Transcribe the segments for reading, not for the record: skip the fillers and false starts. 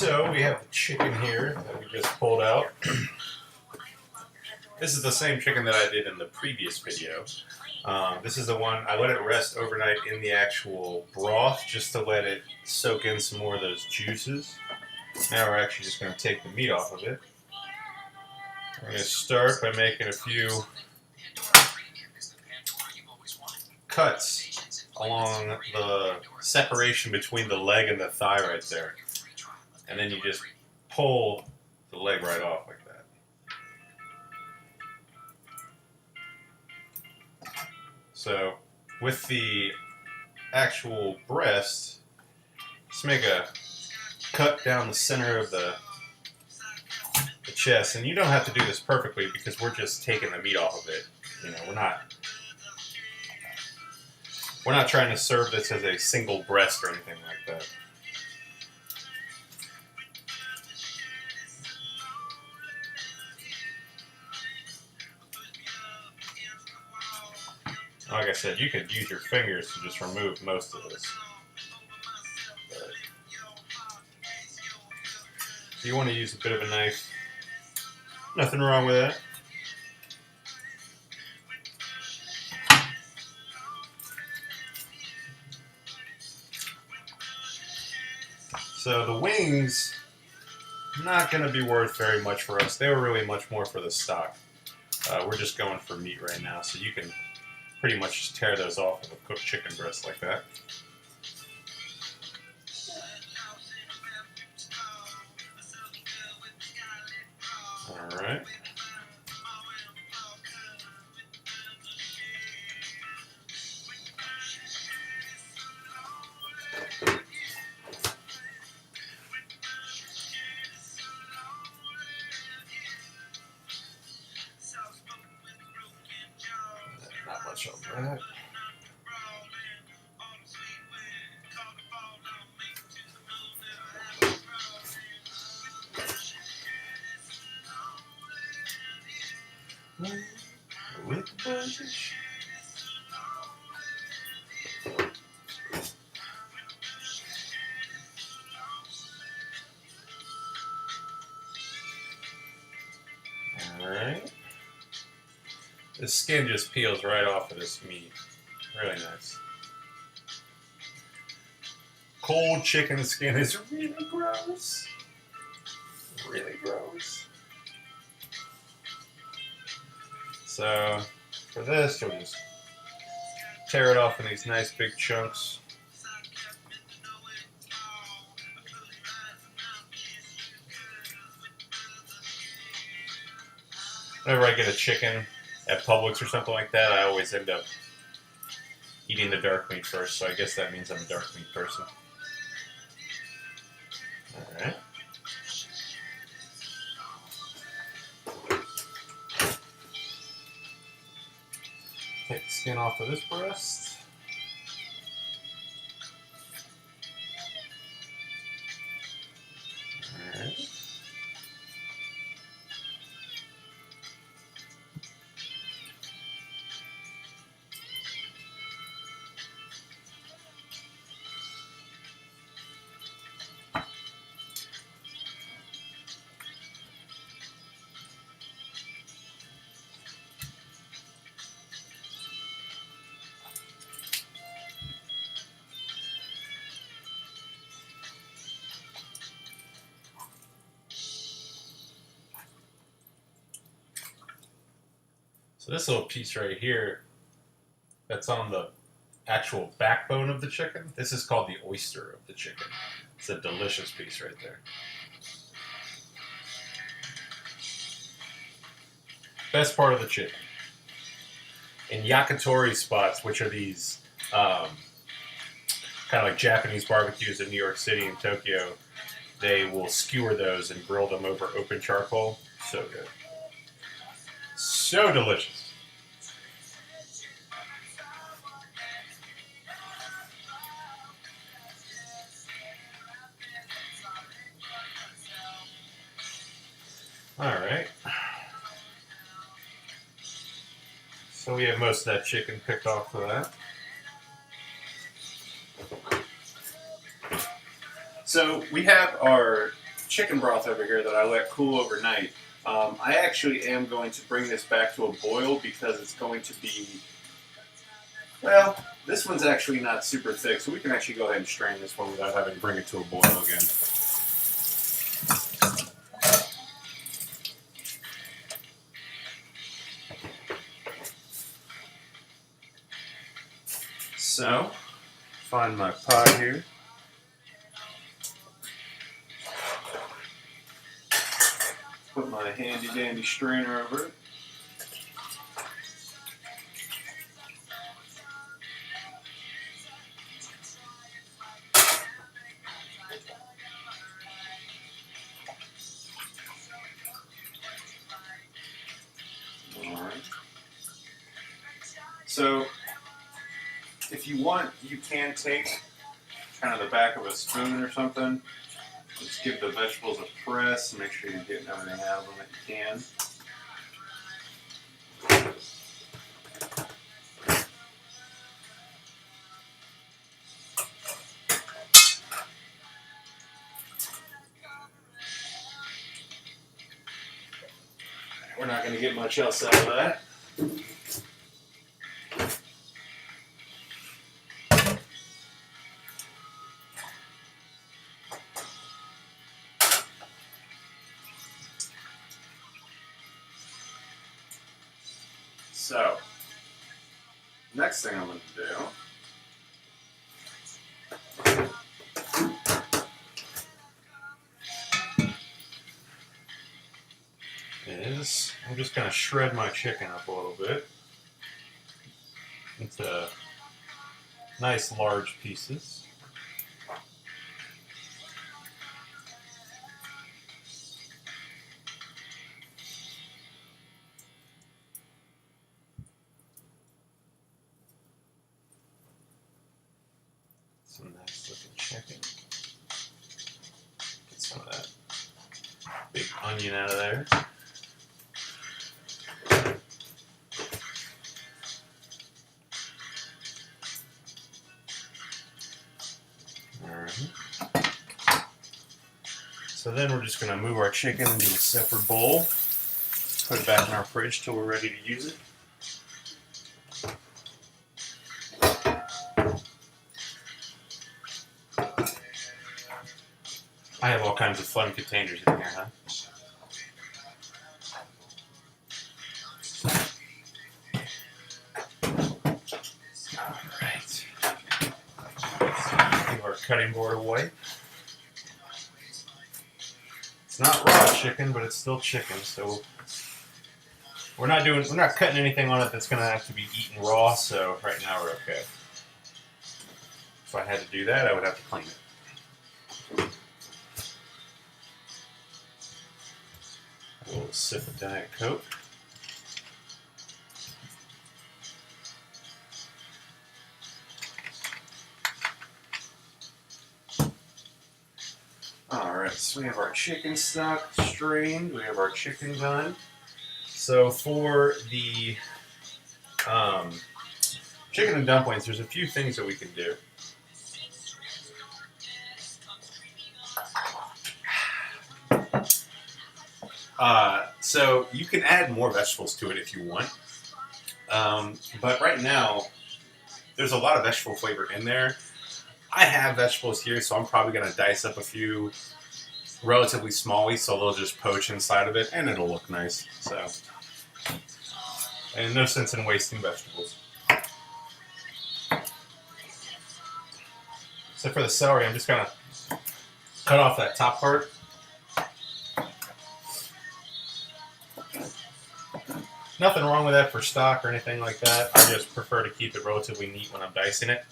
So we have the chicken here that we just pulled out. This is the same chicken that I did in the previous video. This is the one, I let it rest overnight in the actual broth just to let it soak in some more of those juices. Now we're actually just going to take the meat off of it. We're going to start by making a few cuts along the separation between the leg and the thigh right there. And then you just pull the leg right off like that. So with the actual breast, just make a cut down the center of the chest. And you don't have to do this perfectly because we're just taking the meat off of it. You know, we're not trying to serve this as a single breast or anything like that. Like I said, you could use your fingers to just remove most of this. But if you want to use a bit of a knife, nothing wrong with that. So the wings, not going to be worth very much for us. They were really much more for the stock. We're just going for meat right now, so you can pretty much just tear those off of a cooked chicken breast like that. Alright. Not much of that. With the bunches. Alright. The skin just peels right off of this meat. Really nice. Cold chicken skin is really gross. Really gross. So, for this, you'll just tear it off in these nice big chunks. Whenever I get a chicken at Publix or something like that, I always end up eating the dark meat first, so I guess that means I'm a dark meat person. Alright. Take the skin off of this breast. Alright. this little piece right here that's on the actual backbone of the chicken, this is called the oyster of the chicken. It's a delicious piece right there. Best part of the chicken. In yakitori spots, which are these kind of like Japanese barbecues in New York City and Tokyo, they will skewer those and grill them over open charcoal. So good. So delicious. Alright. So we have most of that chicken picked off for that. So we have our chicken broth over here that I let cool overnight. I actually am going to bring this back to a boil because it's going to be, well, this one's actually not super thick, so we can actually go ahead and strain this one without having to bring it to a boil again. So, find my pot here. Put my handy dandy strainer over it. Alright. So, if you want, you can take kind of the back of a spoon or something. Just give the vegetables a press. Make sure you're getting everything out of them that you can. We're not going to get much else out of that. So, next thing I'm going to do is I'm just going to shred my chicken up a little bit into nice large pieces. Some nice looking chicken. Get some of that big onion out of there. Alright. So then we're just going to move our chicken into a separate bowl. Put it back in our fridge till we're ready to use it. I have all kinds of fun containers in here, huh? Alright. Give our cutting board a wipe. It's not raw chicken, but it's still chicken, so we're not cutting anything on it that's gonna have to be eaten raw, so right now we're okay. If I had to do that, I would have to clean it. A little sip of Diet Coke. Alright, so we have our chicken stock strained, we have our chicken done. So for the chicken and dumplings, there's a few things that we can do. So you can add more vegetables to it if you want. But right now, there's a lot of vegetable flavor in there. I have vegetables here, so I'm probably going to dice up a few relatively smallies, so they'll just poach inside of it, and it'll look nice. So And no sense in wasting vegetables. Except for the celery, I'm just gonna cut off that top part. Nothing wrong with that for stock or anything like that. I just prefer to keep it relatively neat when I'm dicing it.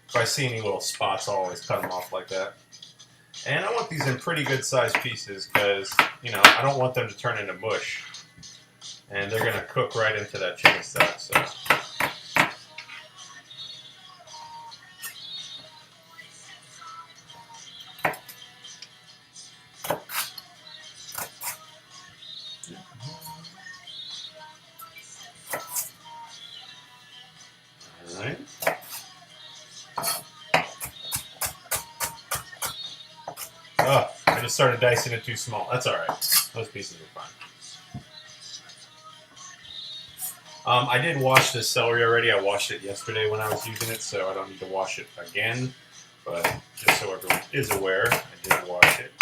If I see any little spots, I'll always cut them off like that. And I want these in pretty good sized pieces because, you know, I don't want them to turn into mush. And they're going to cook right into that chicken stock. So. Alright. Oh, I just started dicing it too small. That's alright. Those pieces are fine. I did wash this celery already. I washed it yesterday when I was using it, so I don't need to wash it again. But just so everyone is aware, I did wash it.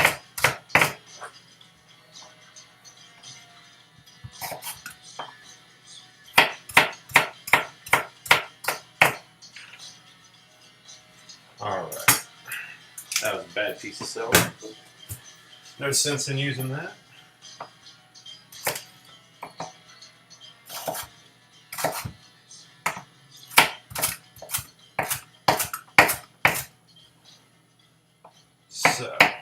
Alright. That was a bad piece of celery. No sense in using that. So, there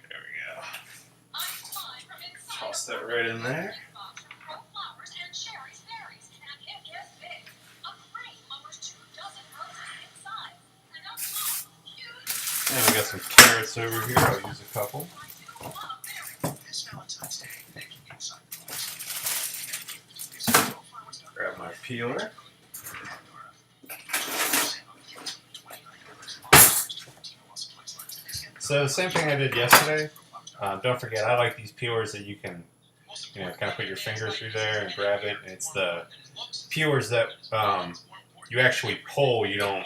we go. Toss that right in there. And we got some carrots over here. I'll use a couple. Grab my peeler. So the same thing I did yesterday. Don't forget, I like these peelers that you can, you know, kind of put your finger through there and grab it. And it's the peelers that you actually pull. You don't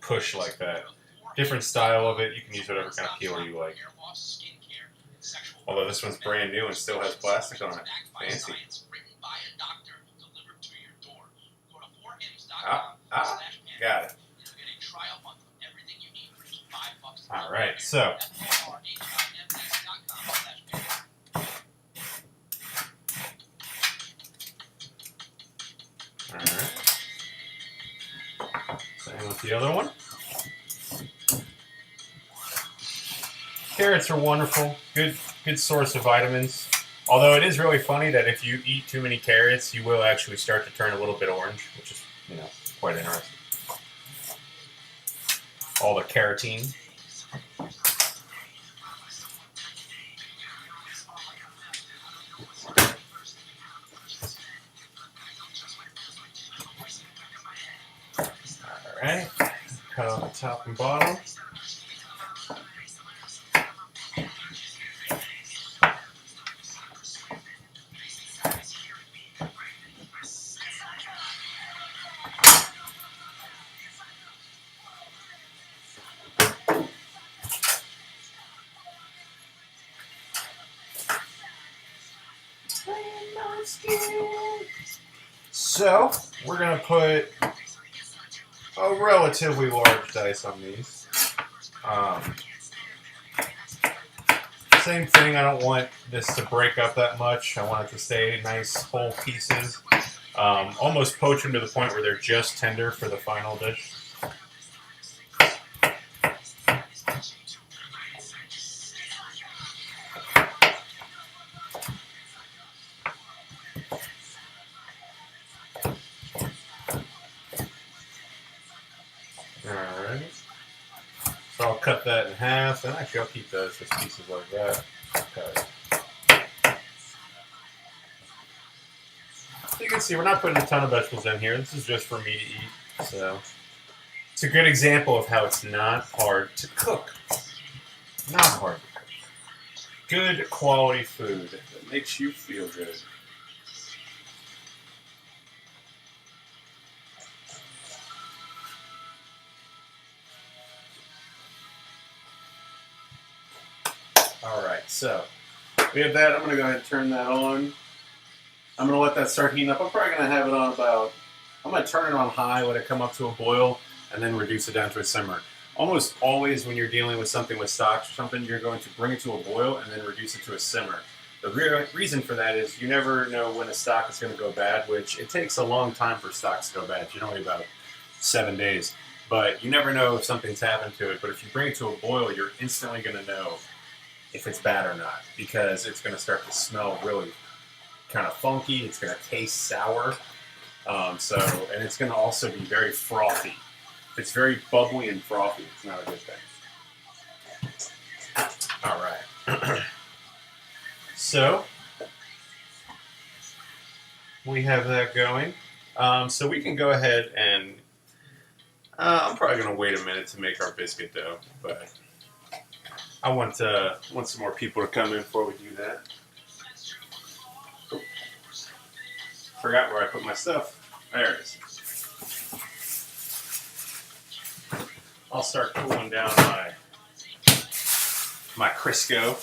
push like that. Different style of it. You can use whatever kind of peeler you like. Although this one's brand new and still has plastic on it. Fancy. Got it. Alright, so. Alright. Same with the other one. Carrots are wonderful. Good source of vitamins. Although it is really funny that if you eat too many carrots, you will actually start to turn a little bit orange, which is, you know, quite interesting. All the carotene. Alright. Cut off the top and bottom. So, we're going to put a relatively large dice on these. Same thing, I don't want this to break up that much. I want it to stay nice whole pieces. Almost poach them to the point where they're just tender for the final dish. Alright. So I'll cut that in half, and actually I'll keep those just pieces like that. Okay. So you can see we're not putting a ton of vegetables in here. This is just for me to eat. So it's a good example of how it's not hard to cook. Not hard to cook. Good quality food that makes you feel good. so we have that. I'm going to go ahead and turn that on. I'm going to let that start heating up. I'm probably going to have it on about, I'm going to turn it on high, let it come up to a boil, and then reduce it down to a simmer. Almost always when you're dealing with something with stocks or something, you're going to bring it to a boil and then reduce it to a simmer. The reason for that is you never know when a stock is going to go bad, which it takes a long time for stocks to go bad. Generally about 7 days. But you never know if something's happened to it. But if you bring it to a boil, you're instantly going to know if it's bad or not, because it's going to start to smell really kind of funky. It's going to taste sour. And it's going to also be very frothy. If it's very bubbly and frothy, it's not a good thing. All right. So we have that going. So we can go ahead and I'm probably going to wait a minute to make our biscuit dough, but I want some more people to come in before we do that. Oh, forgot where I put my stuff. There it is. I'll start cooling down my Crisco.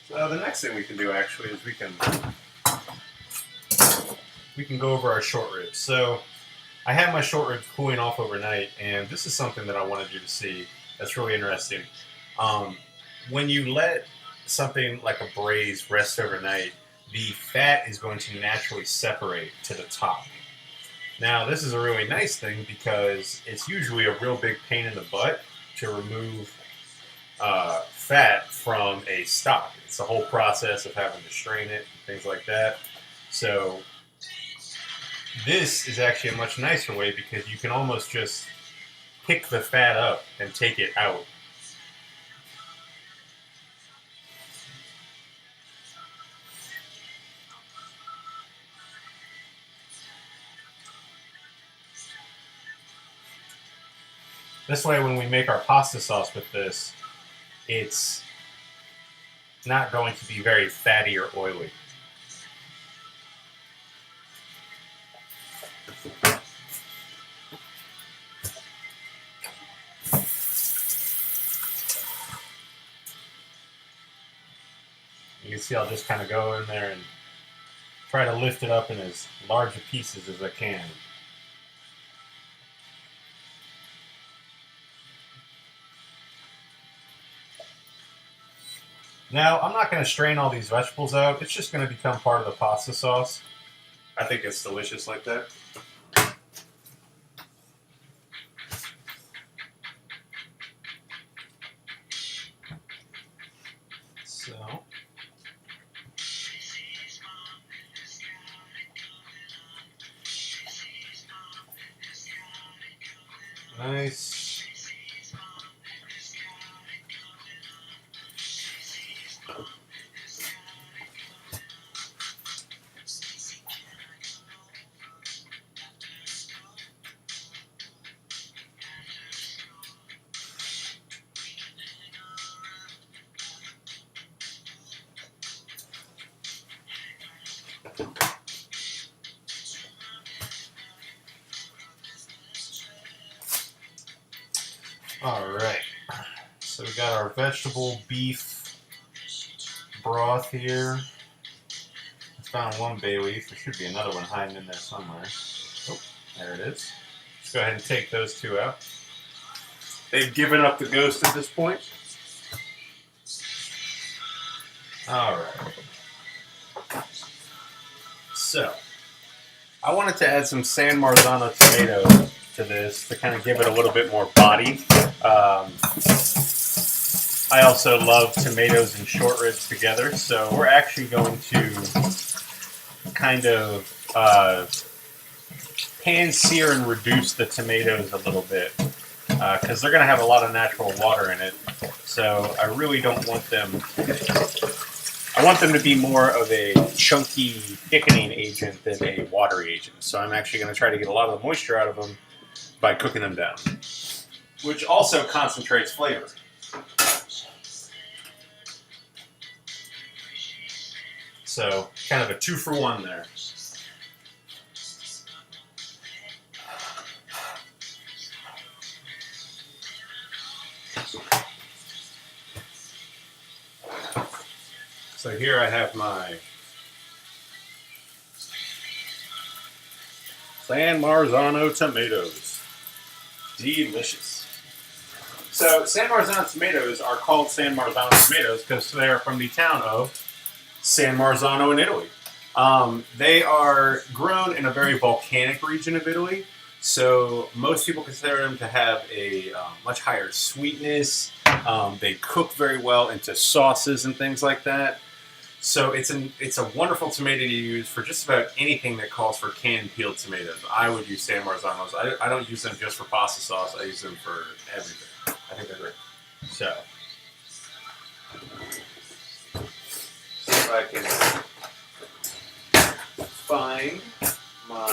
So the next thing we can do actually is we can go over our short ribs. So I had my short ribs cooling off overnight, and this is something that I wanted you to see that's really interesting. When you let something like a braise rest overnight, the fat is going to naturally separate to the top. Now, this is a really nice thing because it's usually a real big pain in the butt to remove fat from a stock. It's the whole process of having to strain it and things like that. So this is actually a much nicer way because you can almost just pick the fat up and take it out. This way, when we make our pasta sauce with this, it's not going to be very fatty or oily. You can see I'll just kind of go in there and try to lift it up in as large pieces as I can. Now, I'm not going to strain all these vegetables out. It's just going to become part of the pasta sauce. I think it's delicious like that. So, nice. Alright, so we got our vegetable beef broth here. I found one bay leaf. There should be another one hiding in there somewhere. Oh, there it is. Let's go ahead and take those two out. They've given up the ghost at this point. Alright. So, I wanted to add some San Marzano tomato to this to kind of give it a little bit more body. I also love tomatoes and short ribs together, so we're actually going to kind of pan sear and reduce the tomatoes a little bit because they're going to have a lot of natural water in it. So I really don't want them. I want them to be more of a chunky thickening agent than a watery agent. So I'm actually going to try to get a lot of the moisture out of them by cooking them down, which also concentrates flavor. So kind of a 2-for-1 there. So here I have my San Marzano tomatoes. Delicious. So San Marzano tomatoes are called San Marzano tomatoes because they are from the town of San Marzano in Italy. They are grown in a very volcanic region of Italy, so most people consider them to have a much higher sweetness. They cook very well into sauces and things like that. So it's a wonderful tomato to use for just about anything that calls for canned peeled tomatoes. I would use San Marzanos. I don't use them just for pasta sauce. I use them for everything. I think they're great. So if I can find my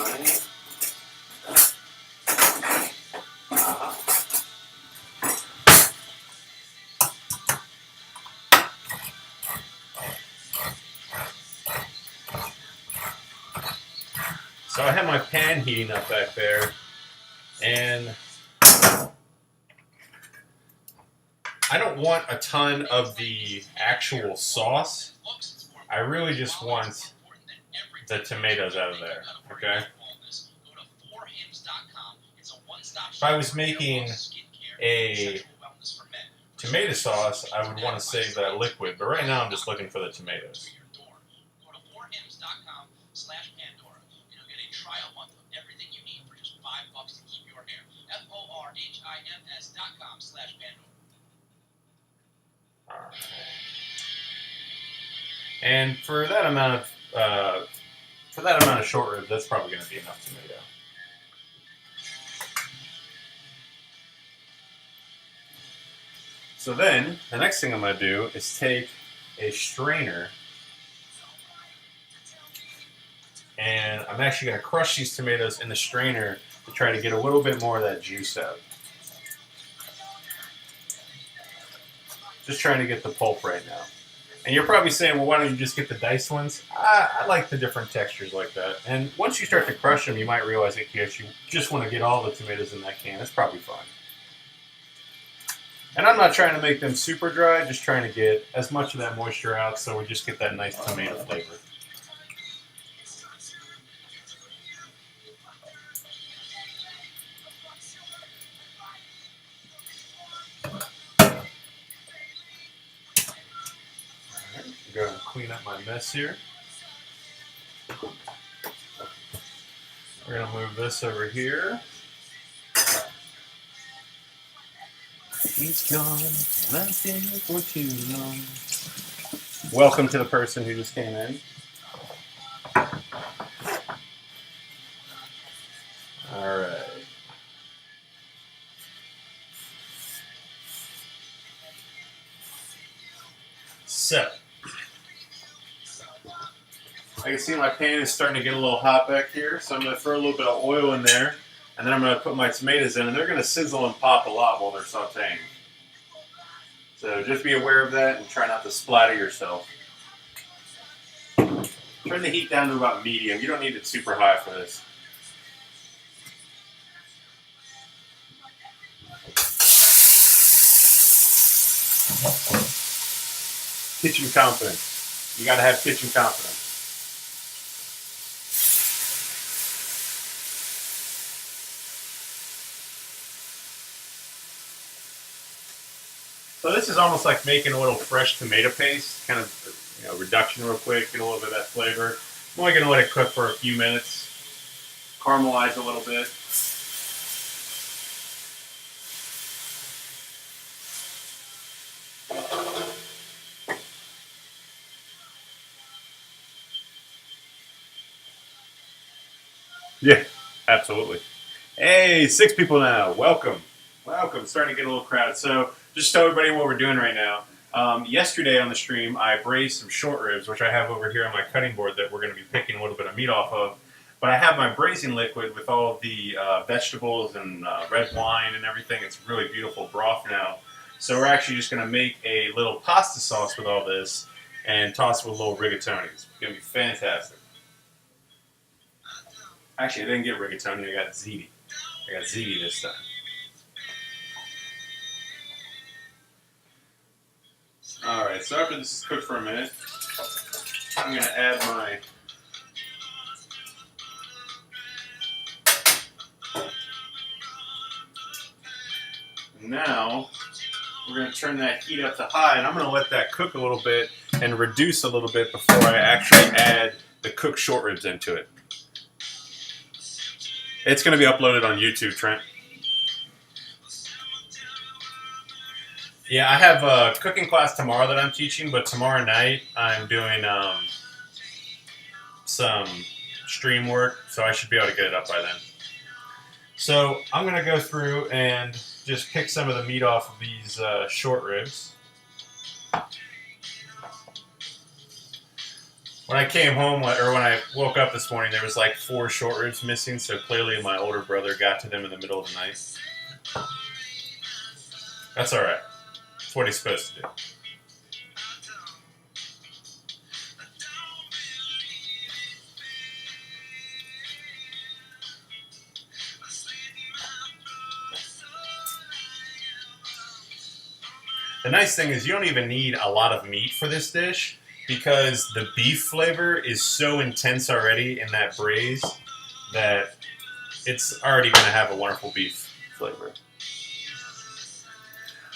so I have my pan heating up back there, and I don't want a ton of the actual sauce. I really just want the tomatoes out of there, okay? If I was making a tomato sauce, I would want to save that liquid, but right now I'm just looking for the tomatoes. Alright. And for that amount of short rib, that's probably going to be enough tomato. So then, the next thing I'm going to do is take a strainer, and I'm actually going to crush these tomatoes in the strainer to try to get a little bit more of that juice out. Just trying to get the pulp right now. And you're probably saying, well, why don't you just get the diced ones? I like the different textures like that. And once you start to crush them, you might realize that you actually just want to get all the tomatoes in that can. It's probably fine. And I'm not trying to make them super dry, just trying to get as much of that moisture out so we just get that nice tomato flavor. Go and clean up my mess here. We're going to move this over here. He's gone, and I've been here for too long. Welcome to the person who just came in. Alright. So, I can see my pan is starting to get a little hot back here, so I'm going to throw a little bit of oil in there, and then I'm going to put my tomatoes in, and they're going to sizzle and pop a lot while they're sauteing. So just be aware of that and try not to splatter yourself. Turn the heat down to about medium. You don't need it super high for this. Kitchen confidence. You gotta have kitchen confidence. So this is almost like making a little fresh tomato paste, kind of reduction real quick, get a little bit of that flavor. I'm only gonna let it cook for a few minutes, caramelize a little bit. Yeah, absolutely. Hey, 6 people now. Welcome. Welcome. Starting to get a little crowd. So, just tell everybody what we're doing right now. Yesterday on the stream, I braised some short ribs, which I have over here on my cutting board that we're going to be picking a little bit of meat off of. But I have my braising liquid with all of the vegetables and red wine and everything. It's really beautiful broth now. So we're actually just going to make a little pasta sauce with all this and toss it with a little rigatoni. It's going to be fantastic. Actually, I didn't get rigatoni. I got ziti. This time. Alright, so after this is cooked for a minute, I'm going to add my now we're going to turn that heat up to high, and I'm going to let that cook a little bit and reduce a little bit before I actually add the cooked short ribs into it. It's going to be uploaded on YouTube, Trent. Yeah, I have a cooking class tomorrow that I'm teaching, but tomorrow night I'm doing some stream work, so I should be able to get it up by then. So I'm going to go through and just pick some of the meat off of these short ribs. When I came home, or when I woke up this morning, there was like 4 short ribs missing, so clearly my older brother got to them in the middle of the night. That's alright. That's what he's supposed to do. The nice thing is you don't even need a lot of meat for this dish because the beef flavor is so intense already in that braise that it's already going to have a wonderful beef flavor.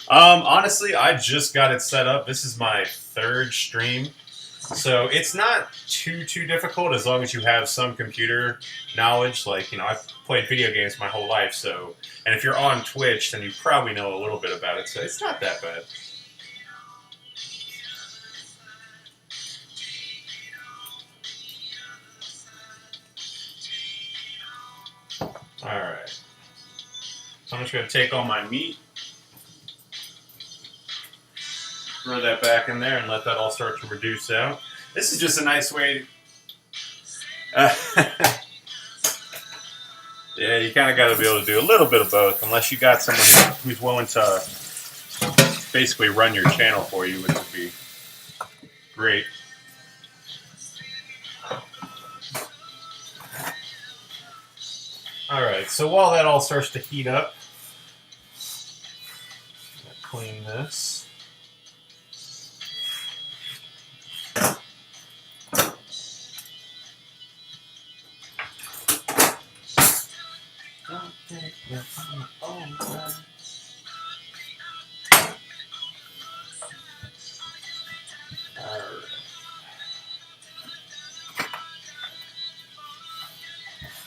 Honestly, I just got it set up. This is my 3rd stream. So it's not too difficult as long as you have some computer knowledge. Like, I've played video games my whole life, so, and if you're on Twitch, then you probably know a little bit about it, so it's not that bad. Alright. So I'm just going to take all my meat, throw that back in there, and let that all start to reduce out. This is just a nice way yeah, you kind of got to be able to do a little bit of both, unless you got someone who's willing to basically run your channel for you, which would be great. Alright, so while that all starts to heat up, I'm going to clean this.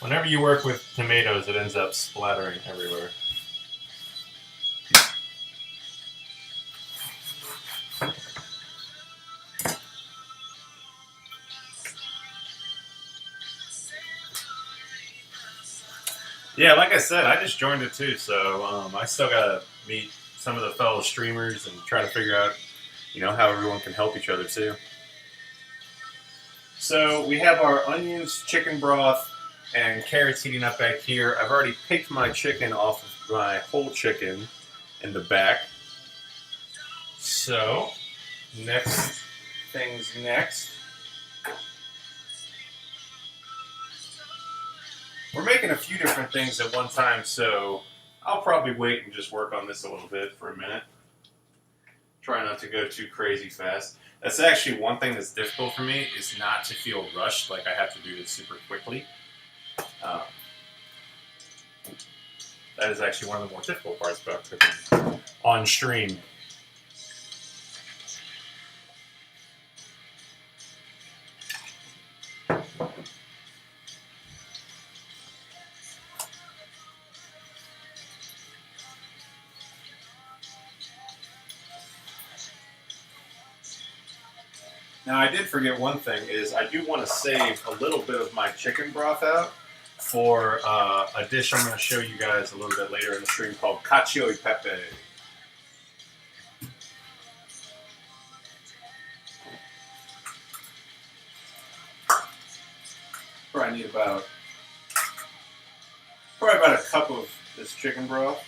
Whenever you work with tomatoes, it ends up splattering everywhere. Yeah, like I said, I just joined it too, so I still gotta meet some of the fellow streamers and try to figure out, how everyone can help each other too. So we have our onions, chicken broth, and carrots heating up back here. I've already picked my chicken off of my whole chicken in the back. So, next. We're making a few different things at one time, so I'll probably wait and just work on this a little bit for a minute. Try not to go too crazy fast. That's actually one thing that's difficult for me, is not to feel rushed, like I have to do this super quickly. That is actually one of the more difficult parts about cooking on stream. Now, I did forget one thing, is I do want to save a little bit of my chicken broth out for a dish I'm going to show you guys a little bit later in the stream called cacio e pepe. Probably need probably about a cup of this chicken broth.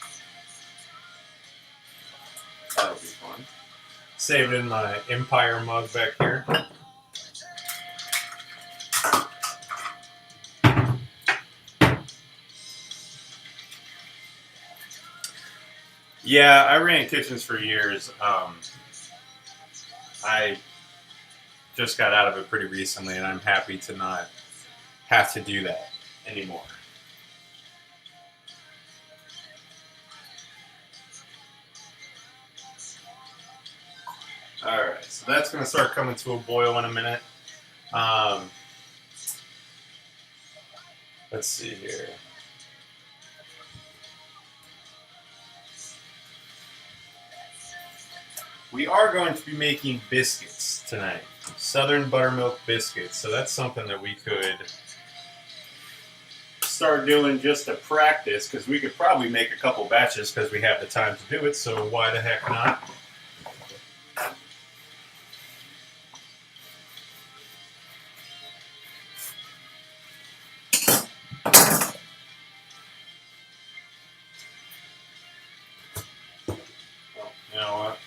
That'll be fun. Save it in my Empire mug back here. Yeah, I ran kitchens for years. I just got out of it pretty recently, and I'm happy to not have to do that anymore. Alright, so that's going to start coming to a boil in a minute. Let's see here. We are going to be making biscuits tonight. Southern Buttermilk Biscuits. So that's something that we could start doing just to practice, because we could probably make a couple batches because we have the time to do it, so why the heck not? You know what?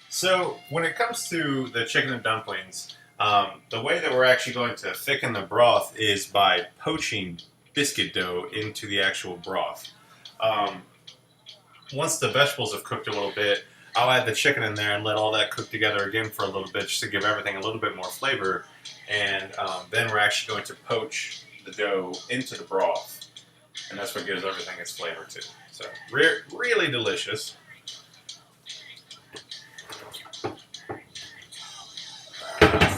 So when it comes to the chicken and dumplings, the way that we're actually going to thicken the broth is by poaching biscuit dough into the actual broth. Once the vegetables have cooked a little bit, I'll add the chicken in there and let all that cook together again for a little bit, just to give everything a little bit more flavor. And then we're actually going to poach the dough into the broth. And that's what gives everything its flavor too. So, really delicious.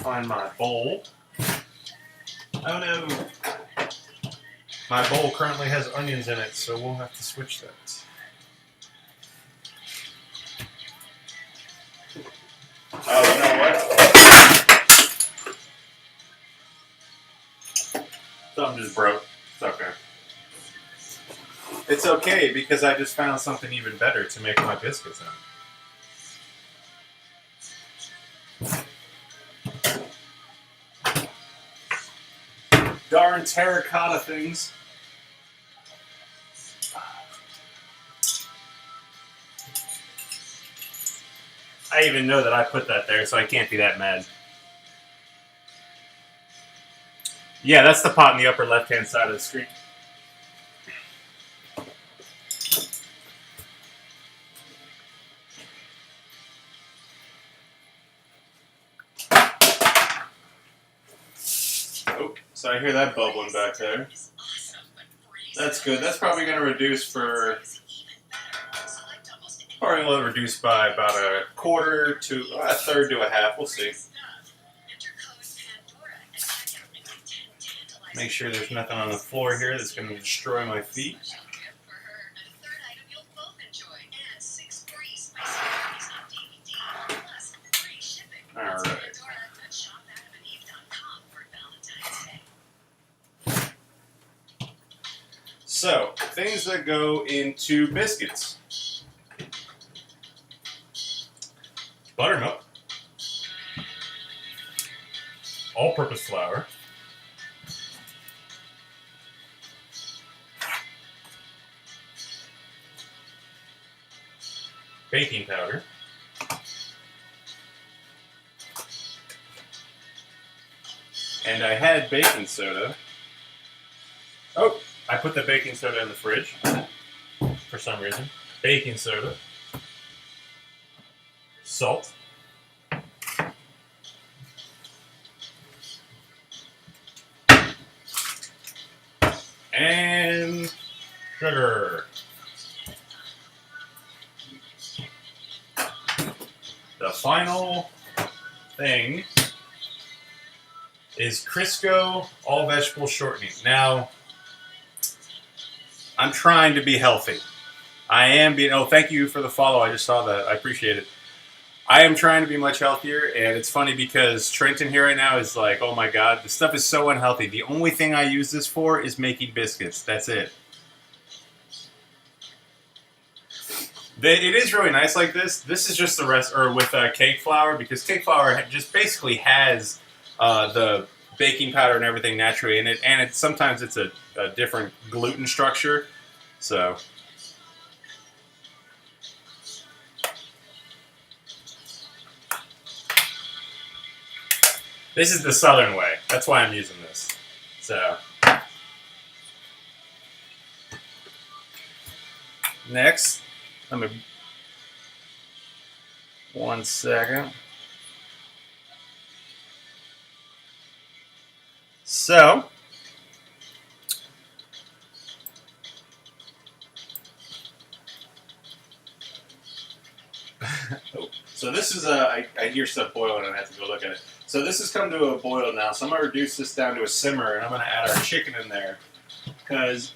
Find my bowl. Oh no! My bowl currently has onions in it, so we'll have to switch that. Oh, you know what? Something just broke. It's okay. It's okay, because I just found something even better to make my biscuits in. Darn terracotta things. I even know that I put that there, so I can't be that mad. Yeah, that's the pot in the upper left-hand side of the screen. Oh, so I hear that bubbling back there. That's good. That's probably going to reduce for... Probably will reduce by about a quarter to a third to a half. We'll see. Make sure there's nothing on the floor here that's going to destroy my feet. Alright. So, things that go into biscuits. Buttermilk. All-purpose flour. Baking powder. And I had baking soda. Oh, I put the baking soda in the fridge for some reason. Baking soda, salt, and sugar. The final thing is Crisco all vegetable shortening. Now, I'm trying to be healthy. I am being, oh, thank you for the follow. I just saw that. I appreciate it. I am trying to be much healthier, and it's funny because Trenton here right now is like, oh my God, this stuff is so unhealthy. The only thing I use this for is making biscuits. That's it. It is really nice like this. This is just the rest, or with cake flour, because cake flour just basically has the baking powder and everything naturally in it, and sometimes it's a different gluten structure. So, this is the southern way. That's why I'm using this. So, next. Let me, 1 second. So, so this is I hear stuff boiling and I have to go look at it. So this has come to a boil now. So I'm gonna reduce this down to a simmer, and I'm gonna add our chicken in there because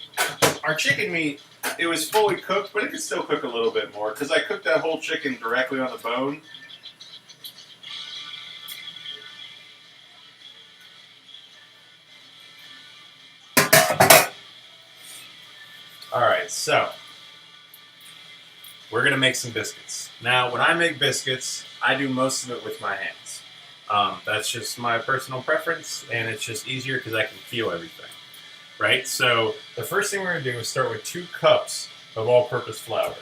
our chicken meat, it was fully cooked, but it could still cook a little bit more because I cooked that whole chicken directly on the bone. Alright, so we're going to make some biscuits. Now, when I make biscuits, I do most of it with my hands. That's just my personal preference, and it's just easier because I can feel everything. Right? So the first thing we're going to do is start with 2 cups of all-purpose flour.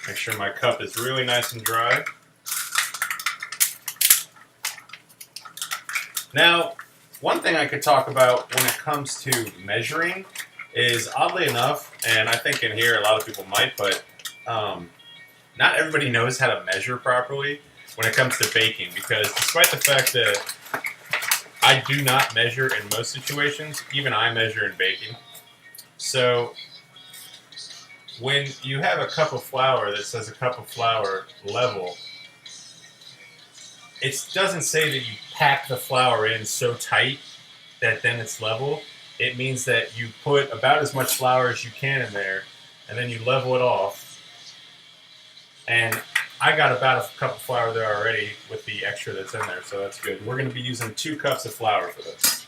Make sure my cup is really nice and dry. Now, one thing I could talk about when it comes to measuring is, oddly enough, and I think in here a lot of people might, but not everybody knows how to measure properly when it comes to baking, because despite the fact that I do not measure in most situations, even I measure in baking. So when you have a cup of flour that says a cup of flour level, it doesn't say that you pack the flour in so tight that then it's level. It means that you put about as much flour as you can in there, and then you level it off. And I got about a cup of flour there already with the extra that's in there, so that's good. We're going to be using 2 cups of flour for this.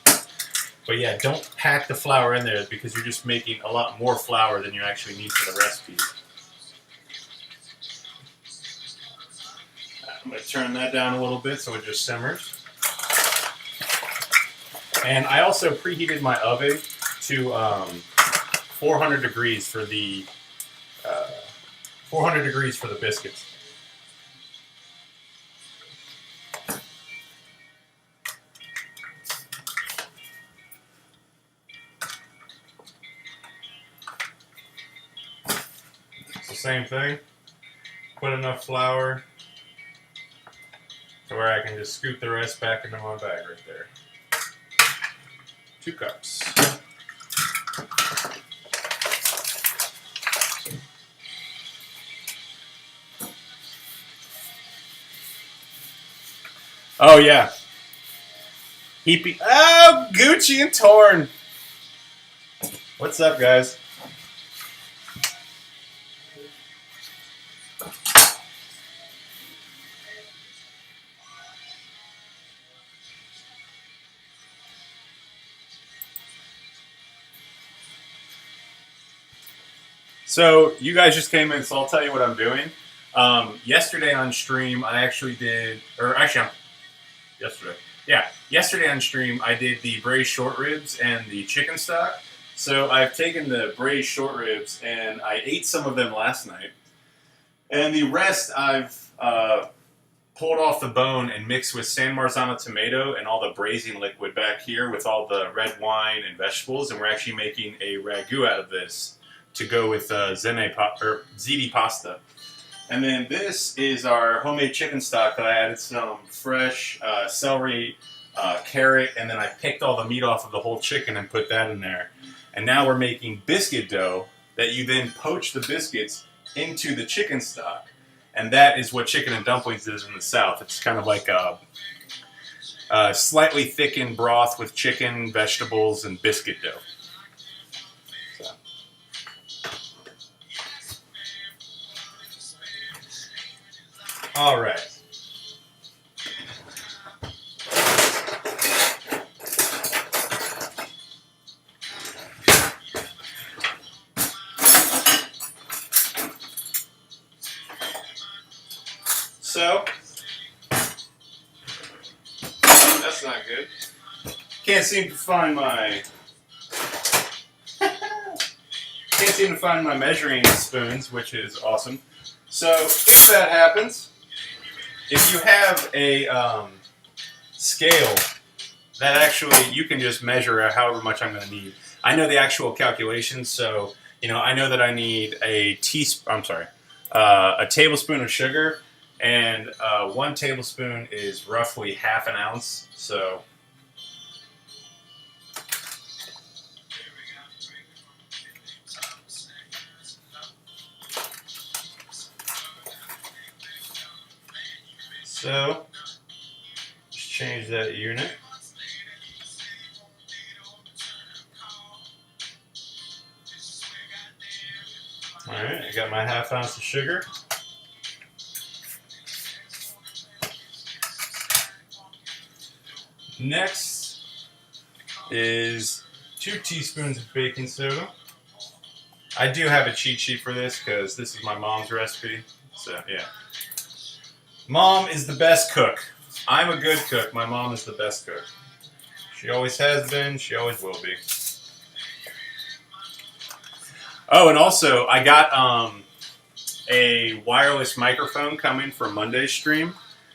But yeah, don't pack the flour in there because you're just making a lot more flour than you actually need for the recipe. I'm going to turn that down a little bit so it just simmers. And I also preheated my oven to 400 degrees for the 400 degrees for the biscuits. It's the same thing. Put enough flour to where I can just scoop the rest back into my bag right there. 2 cups. Oh yeah. Oh, Gucci and Torn. What's up, guys? So you guys just came in, so I'll tell you what I'm doing. Yesterday on stream, I actually did, yesterday on stream, I did the braised short ribs and the chicken stock. So I've taken the braised short ribs and I ate some of them last night. And the rest I've pulled off the bone and mixed with San Marzano tomato and all the braising liquid back here with all the red wine and vegetables. And we're actually making a ragu out of this to go with ziti pasta. And then this is our homemade chicken stock that I added some fresh celery, carrot, and then I picked all the meat off of the whole chicken and put that in there. And now we're making biscuit dough that you then poach the biscuits into the chicken stock. And that is what chicken and dumplings is in the South. It's kind of like a slightly thickened broth with chicken, vegetables, and biscuit dough. So. All right. So, that's not good. Can't seem to find my measuring spoons, which is awesome. So, if that happens, if you have a scale, that actually you can just measure however much I'm going to need. I know the actual calculations, so I know that I need a tablespoon of sugar. And 1 tablespoon is roughly ½ an ounce, so just change that unit. All right, I got my ½ ounce of sugar. Next is 2 teaspoons of baking soda. I do have a cheat sheet for this because this is my mom's recipe. So, yeah. Mom is the best cook. I'm a good cook. My mom is the best cook. She always has been. She always will be. Oh, and also, I got a wireless microphone coming for Monday's stream.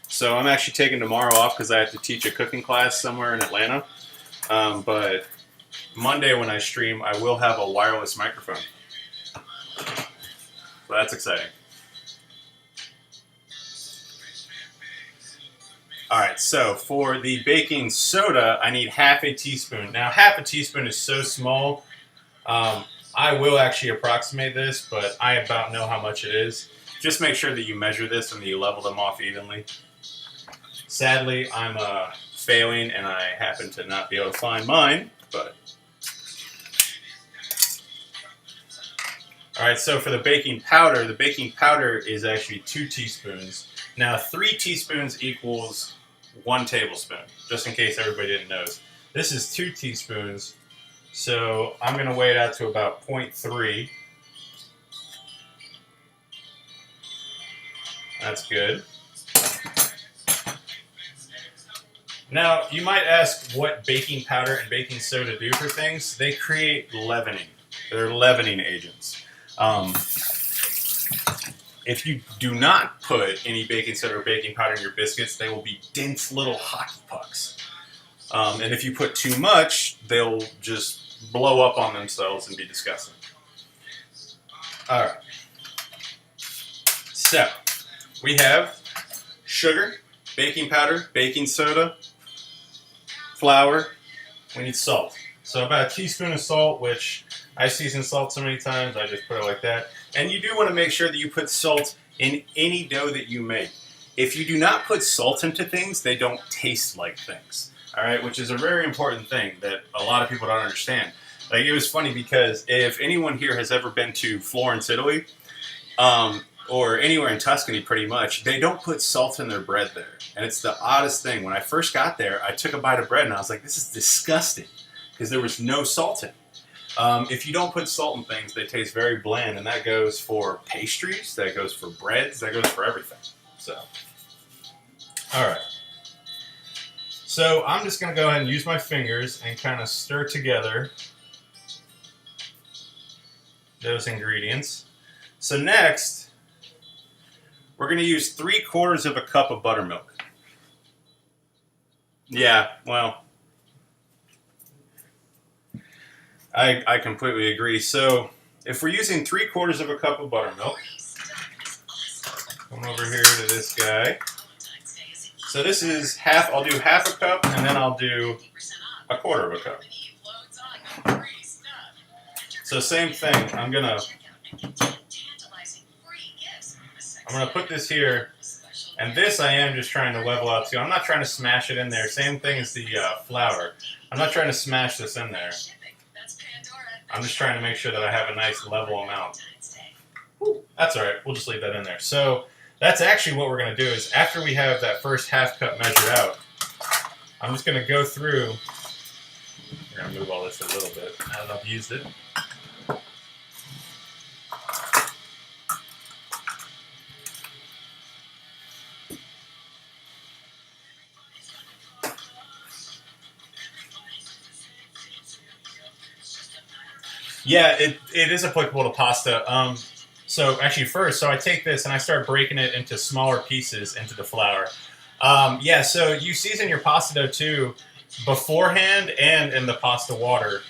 So I'm actually taking tomorrow off because I have to teach a cooking class somewhere in Atlanta. But Monday when I stream, I will have a wireless microphone. So that's exciting. Alright, so for the baking soda, I need ½ a teaspoon. Now, ½ a teaspoon is so small. I will actually approximate this, but I about know how much it is. Just make sure that you measure this and that you level them off evenly. Sadly, I'm failing, and I happen to not be able to find mine, but... Alright, so for the baking powder is actually 2 teaspoons. Now, 3 teaspoons equals 1 tablespoon, just in case everybody didn't know. This is 2 teaspoons, so I'm going to weigh it out to about 0.3. That's good. Now, you might ask what baking powder and baking soda do for things. They create leavening. They're leavening agents. If you do not put any baking soda or baking powder in your biscuits, they will be dense little hockey pucks. And if you put too much, they'll just blow up on themselves and be disgusting. All right. So, we have sugar, baking powder, baking soda, flour. We need salt. So about a teaspoon of salt, which I season salt so many times, I just put it like that. And you do want to make sure that you put salt in any dough that you make. If you do not put salt into things, they don't taste like things. All right, which is a very important thing that a lot of people don't understand. Like, it was funny because if anyone here has ever been to Florence, Italy, or anywhere in Tuscany pretty much, they don't put salt in their bread there. And it's the oddest thing. When I first got there, I took a bite of bread and I was like, this is disgusting, because there was no salt in it. If you don't put salt in things, they taste very bland, and that goes for pastries, that goes for breads, that goes for everything. So, all right. So I'm just going to go ahead and use my fingers and kind of stir together those ingredients. So next, we're going to use 3/4 of a cup of buttermilk. Yeah, well, I completely agree. So if we're using 3/4 of a cup of buttermilk, come over here to this guy. So this is half, I'll do half a cup, and then I'll do 1/4 of a cup. So same thing, I'm gonna put this here, and this I am just trying to level out too. I'm not trying to smash it in there. Same thing as the flour. I'm not trying to smash this in there. I'm just trying to make sure that I have a nice level amount. That's all right. We'll just leave that in there. So that's actually what we're going to do is after we have that first half cup measured out, I'm just going to go through. We're going to move all this a little bit now that I've used it. Yeah, it is applicable to pasta. So actually first, so I take this and I start breaking it into smaller pieces into the flour. Yeah, so you season your pasta dough too beforehand and in the pasta water.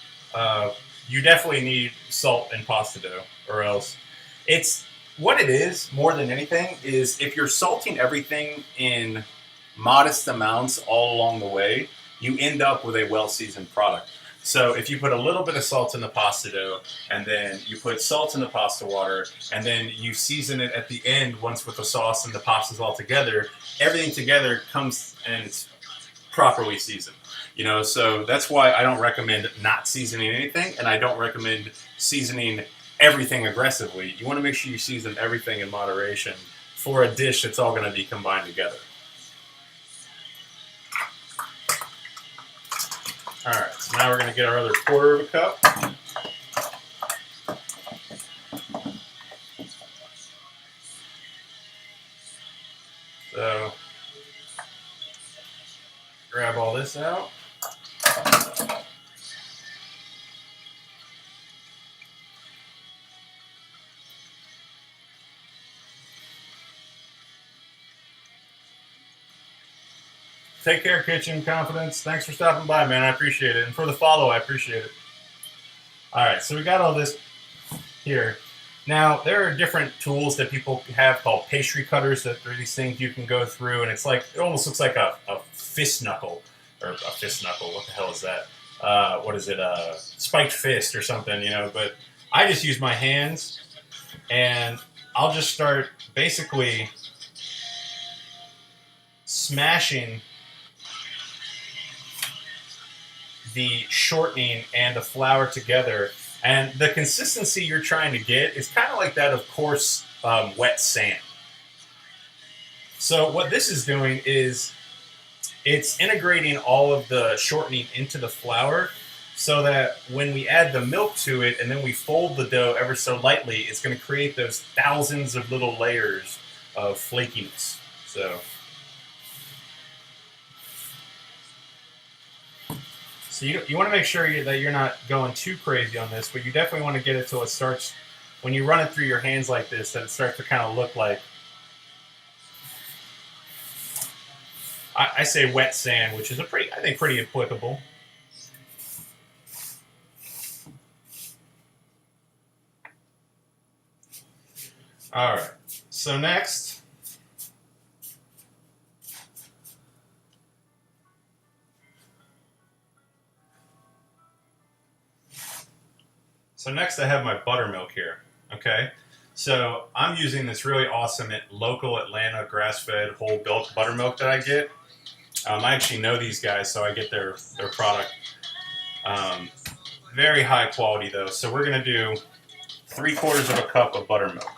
You definitely need salt in pasta dough, or else it's what it is more than anything is if you're salting everything in modest amounts all along the way, you end up with a well-seasoned product. So if you put a little bit of salt in the pasta dough, and then you put salt in the pasta water, and then you season it at the end once with the sauce and the pastas all together, everything together comes and it's properly seasoned. You know, so that's why I don't recommend not seasoning anything, and I don't recommend seasoning everything aggressively. You want to make sure you season everything in moderation for a dish that's all going to be combined together. All right, so now we're going to get our other 1/4 of a cup. So, grab all this out. Take care, Kitchen Confidence. Thanks for stopping by, man. I appreciate it. And for the follow, I appreciate it. All right, so we got all this here. Now, there are different tools that people have called pastry cutters. That are these things you can go through, and it's like, it almost looks like a fist knuckle. Or a fist knuckle, what the hell is that? What is it? Spiked fist or something, you know. But I just use my hands, and I'll just start basically smashing the shortening and the flour together, and the consistency you're trying to get is kind of like that of coarse wet sand. So what this is doing is it's integrating all of the shortening into the flour so that when we add the milk to it and then we fold the dough ever so lightly, it's going to create those thousands of little layers of flakiness. So you want to make sure that you're not going too crazy on this, but you definitely want to get it till it starts, when you run it through your hands like this, that it starts to kind of look like, I say wet sand, which is I think pretty applicable. All right, so next, I have my buttermilk here, okay? So I'm using this really awesome local Atlanta grass-fed whole milk buttermilk that I get. I actually know these guys, so I get their product. Very high quality though. So we're gonna do 3/4 of a cup of buttermilk.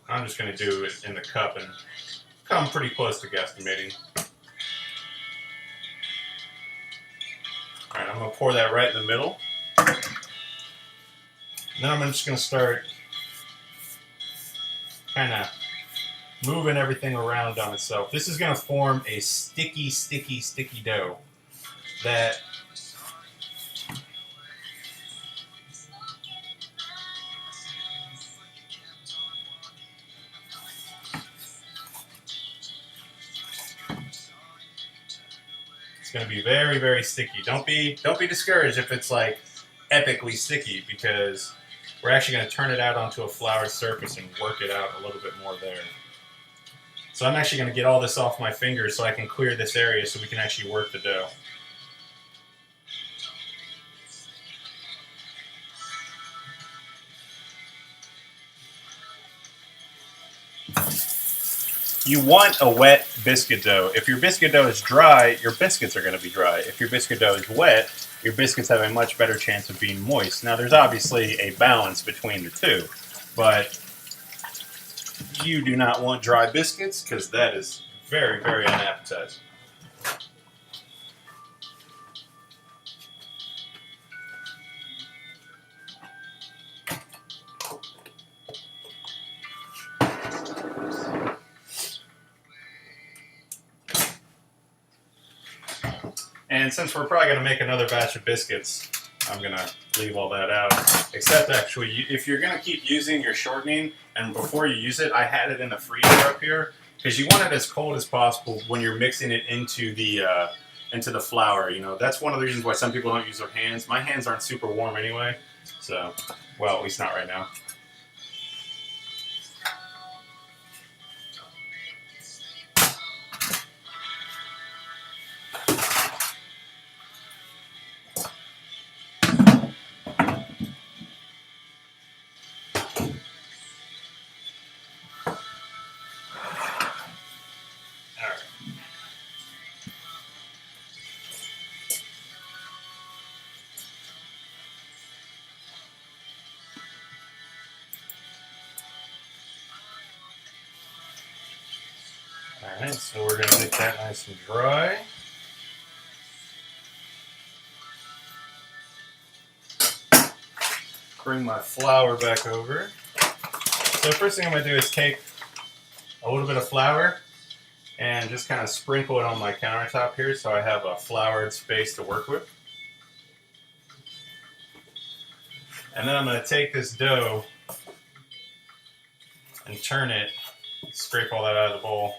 I'm just gonna do it in the cup and come pretty close to guesstimating. All right, I'm gonna pour that right in the middle. Now I'm just gonna start kind of moving everything around on itself. This is going to form a sticky, sticky, sticky dough. that it's going to be very, very sticky. Don't be discouraged if it's like epically sticky, because we're actually going to turn it out onto a floured surface and work it out a little bit more there. So I'm actually going to get all this off my fingers so I can clear this area so we can actually work the dough. You want a wet biscuit dough. If your biscuit dough is dry, your biscuits are going to be dry. If your biscuit dough is wet, your biscuits have a much better chance of being moist. Now, there's obviously a balance between the two, but you do not want dry biscuits because that is very, very unappetizing. And since we're probably going to make another batch of biscuits, I'm going to leave all that out. Except actually, if you're going to keep using your shortening, and before you use it, I had it in the freezer up here, because you want it as cold as possible when you're mixing it into the flour. You know, that's one of the reasons why some people don't use their hands. My hands aren't super warm anyway, so, well, at least not right now. Alright, so we're going to make that nice and dry. Bring my flour back over. So the first thing I'm going to do is take a little bit of flour and just kind of sprinkle it on my countertop here so I have a floured space to work with. And then I'm going to take this dough and turn it, scrape all that out of the bowl.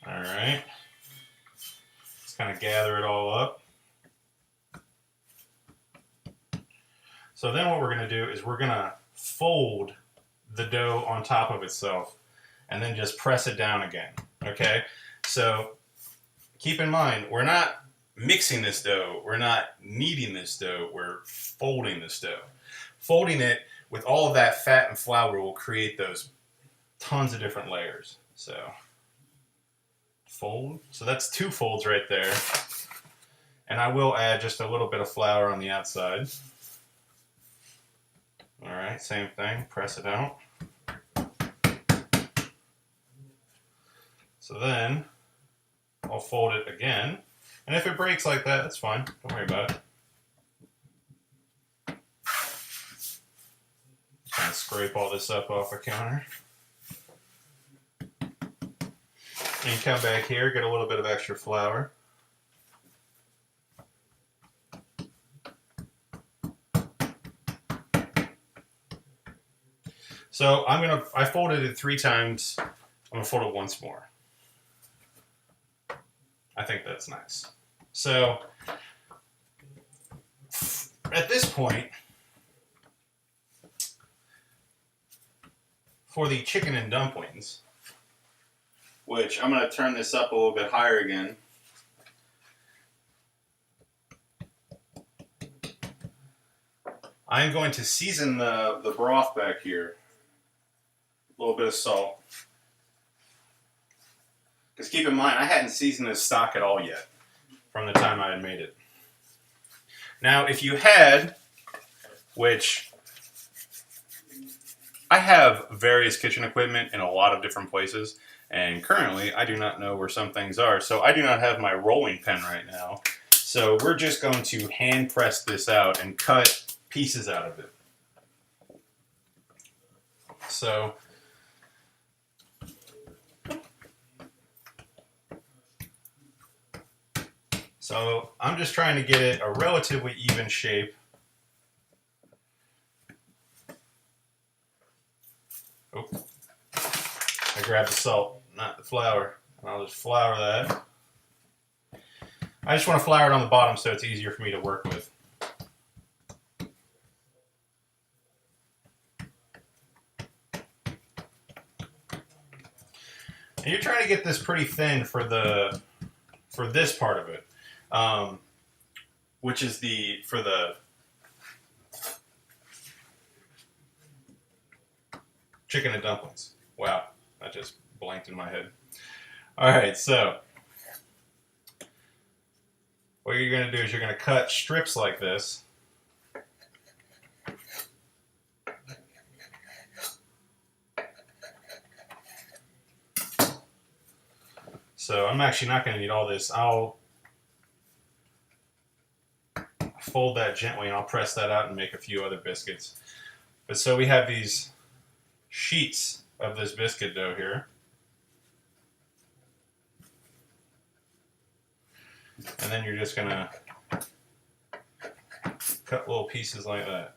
Alright. Just kind of gather it all up. So then what we're going to do is we're going to fold the dough on top of itself and then just press it down again. Okay? So keep in mind, we're not mixing this dough. We're not kneading this dough. We're folding this dough. Folding it with all of that fat and flour will create those tons of different layers. So fold. So that's 2 folds right there. And I will add just a little bit of flour on the outside. Alright, same thing. Press it out. So then I'll fold it again. And if it breaks like that, that's fine. Don't worry about it. Kind of scrape all this up off the counter. And you come back here, get a little bit of extra flour. So I folded it 3 times. I'm gonna fold it once more. I think that's nice. So at this point, for the chicken and dumplings, which I'm going to turn this up a little bit higher again. I'm going to season the broth back here. A little bit of salt. Because keep in mind, I hadn't seasoned this stock at all yet from the time I had made it. Now, if you had, which I have various kitchen equipment in a lot of different places, and currently I do not know where some things are, so I do not have my rolling pin right now. So we're just going to hand press this out and cut pieces out of it. So So I'm just trying to get it a relatively even shape. Oh, I grabbed the salt, not the flour, and I'll just flour that. I just want to flour it on the bottom so it's easier for me to work with. And you're trying to get this pretty thin for this part of it, which is for the chicken and dumplings. Wow, that just blanked in my head. All right, so what you're going to do is you're going to cut strips like this. So I'm actually not going to need all this. I'll fold that gently and I'll press that out and make a few other biscuits. But so we have these sheets of this biscuit dough here. And then you're just going to cut little pieces like that.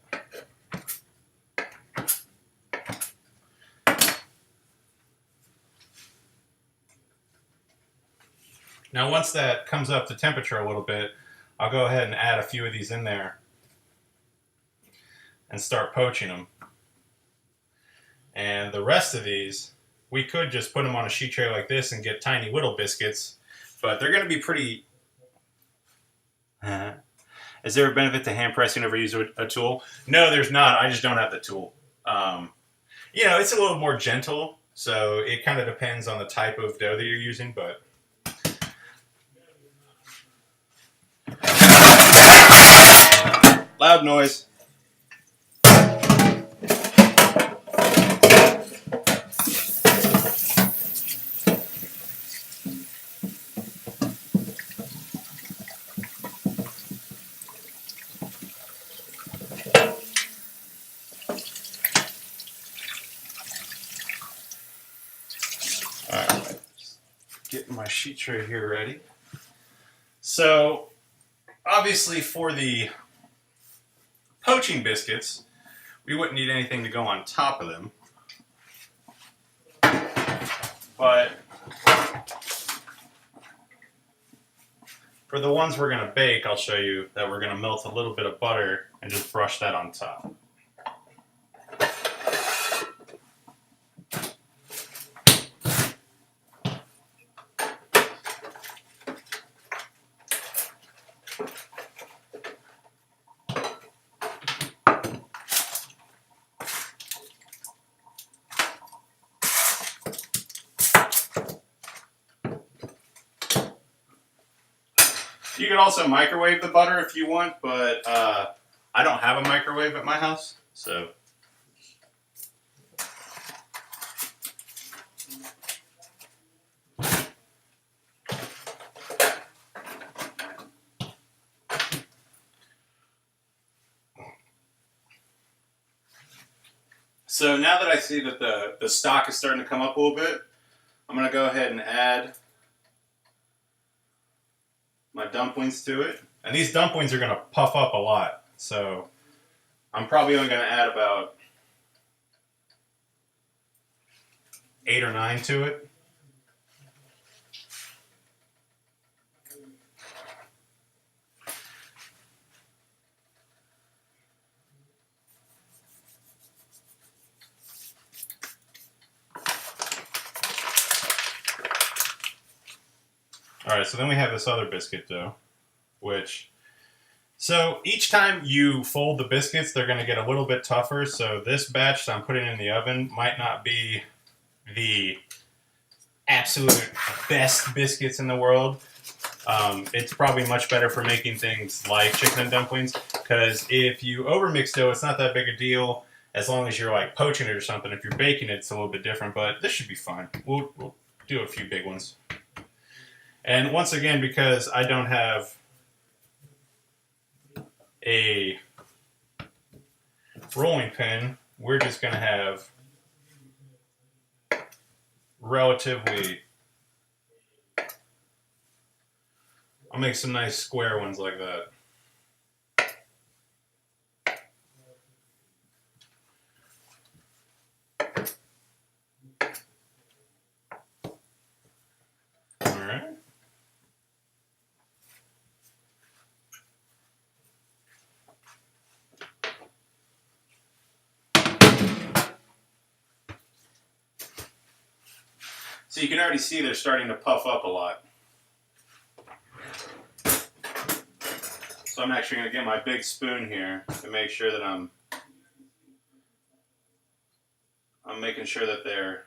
Now once that comes up to temperature a little bit, I'll go ahead and add a few of these in there and start poaching them. And the rest of these, we could just put them on a sheet tray like this and get tiny little biscuits, but they're going to be pretty... Is there a benefit to hand pressing over using a tool? No, there's not. I just don't have the tool. You know, it's a little more gentle, so it kind of depends on the type of dough that you're using, but... Loud noise. Alright, getting my sheet tray here ready. So, obviously for the poaching biscuits, we wouldn't need anything to go on top of them. But for the ones we're going to bake, I'll show you that we're going to melt a little bit of butter and just brush that on top. You could also microwave the butter if you want, but I don't have a microwave at my house, so. So now that I see that the stock is starting to come up a little bit, I'm going to go ahead and add my dumplings to it. And these dumplings are going to puff up a lot. So I'm probably only going to add about 8 or 9 to it. Alright, so then we have this other biscuit dough, so each time you fold the biscuits, they're going to get a little bit tougher, so this batch that I'm putting in the oven might not be the absolute best biscuits in the world. It's probably much better for making things like chicken and dumplings, because if you overmix dough, it's not that big a deal, as long as you're like poaching it or something. If you're baking it, it's a little bit different, but this should be fine. We'll do a few big ones. And once again, because I don't have a rolling pin, we're just going to have relatively, I'm I'll make some nice square ones like that. Alright. So you can already see they're starting to puff up a lot. So I'm actually going to get my big spoon here to make sure that I'm making sure that they're...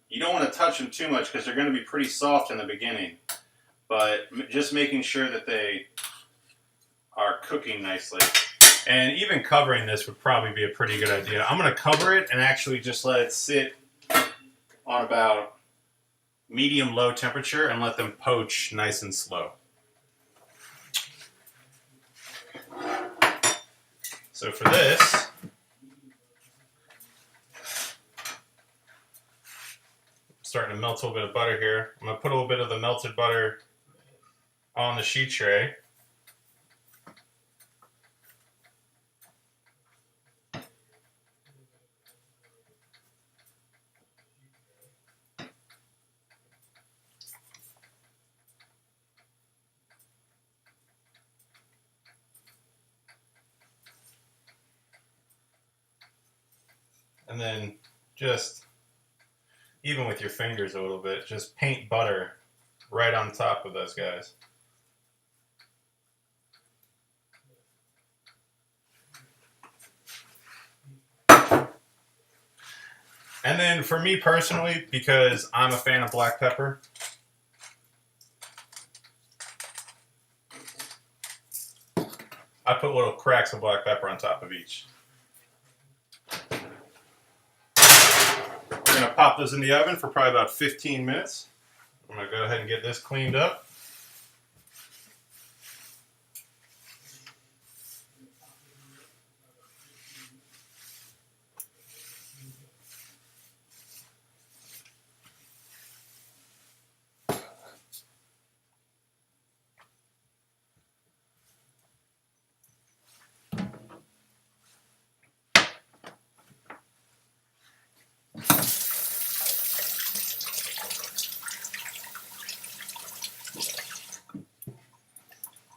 You don't want to touch them too much because they're going to be pretty soft in the beginning. But just making sure that they are cooking nicely. And even covering this would probably be a pretty good idea. I'm going to cover it and actually just let it sit on about medium-low temperature and let them poach nice and slow. So for this, I'm starting to melt a little bit of butter here. I'm going to put a little bit of the melted butter on the sheet tray. And then just, even with your fingers a little bit, just paint butter right on top of those guys. And then for me personally, because I'm a fan of black pepper, I put little cracks of black pepper on top of each. We're going to pop those in the oven for probably about 15 minutes. I'm going to go ahead and get this cleaned up.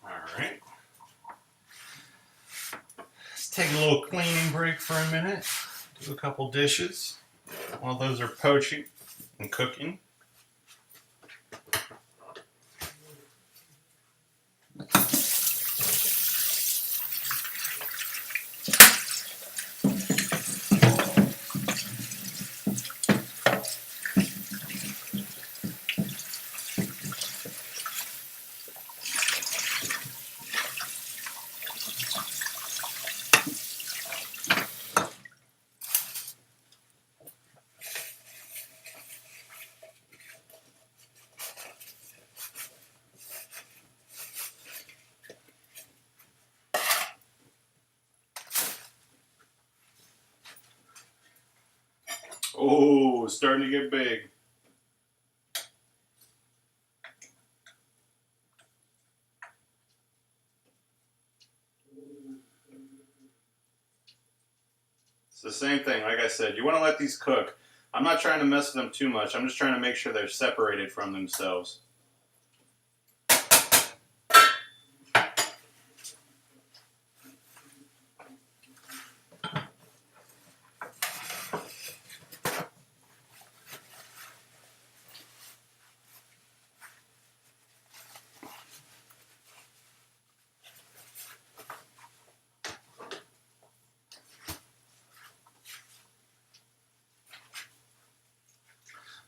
Alright. Let's take a little cleaning break for a minute. Do a couple dishes while those are poaching and cooking. Oh, starting to get big. It's the same thing, like I said, you want to let these cook. I'm not trying to mess with them too much. I'm just trying to make sure they're separated from themselves.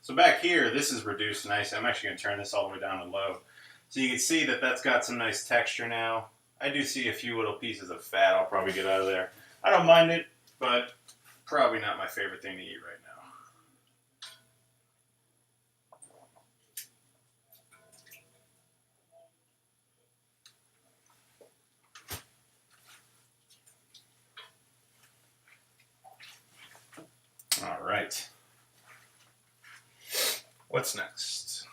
So back here, this is reduced nice. I'm actually going to turn this all the way down to low. So you can see that that's got some nice texture now. I do see a few little pieces of fat I'll probably get out of there. I don't mind it, but probably not my favorite thing to eat right now. All right. What's next?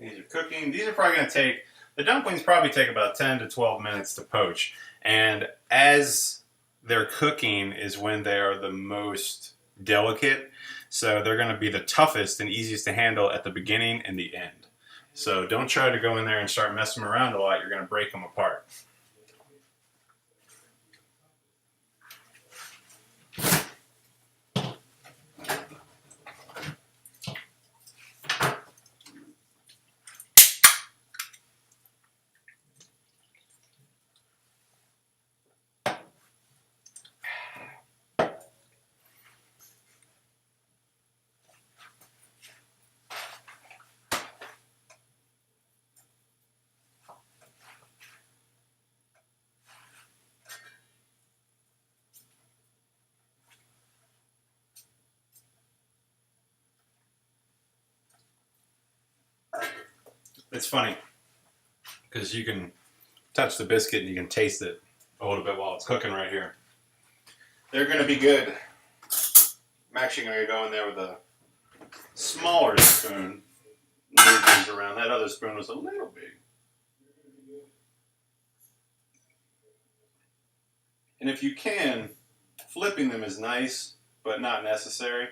These are cooking. These are probably going to take, the dumplings probably take about 10 to 12 minutes to poach. And as they're cooking is when they are the most delicate. So they're going to be the toughest and easiest to handle at the beginning and the end. So don't try to go in there and start messing around a lot. You're going to break them apart. It's funny because you can touch the biscuit and you can taste it a little bit while it's cooking right here. They're going to be good. I'm actually going to go in there with a smaller spoon and move these around. That other spoon was a little big. And if you can, flipping them is nice, but not necessary.